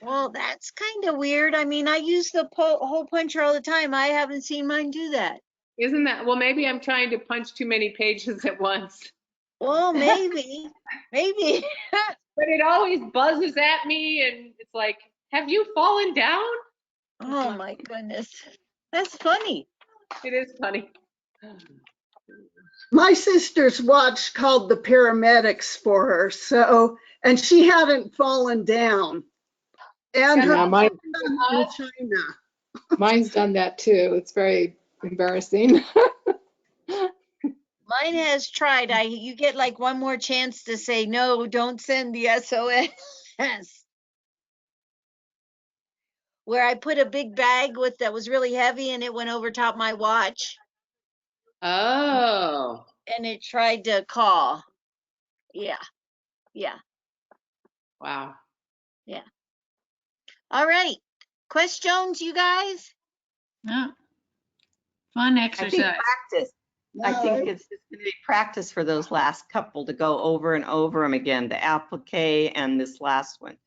Well, that's kind of weird. I mean, I use the hole puncher all the time. I haven't seen mine do that. Isn't that, well, maybe I'm trying to punch too many pages at once. Well, maybe, maybe. But it always buzzes at me and it's like, have you fallen down? Oh my goodness. That's funny. It is funny. My sister's watch called the paramedics for her, so, and she hadn't fallen down. And her Yeah, husband in China. mine's done that too. It's very embarrassing. Mine has tried. You get like one more chance to say no, don't send the SOS. Where I put a big bag that was really heavy and it went over top my watch. Oh. And it tried to call. Yeah. Yeah. Wow. Yeah. All right. Questions, you guys? Yeah. Fun I think exercise. practice. I think it's just going to be practice for those last couple to go over and over them again, the applique and this last one.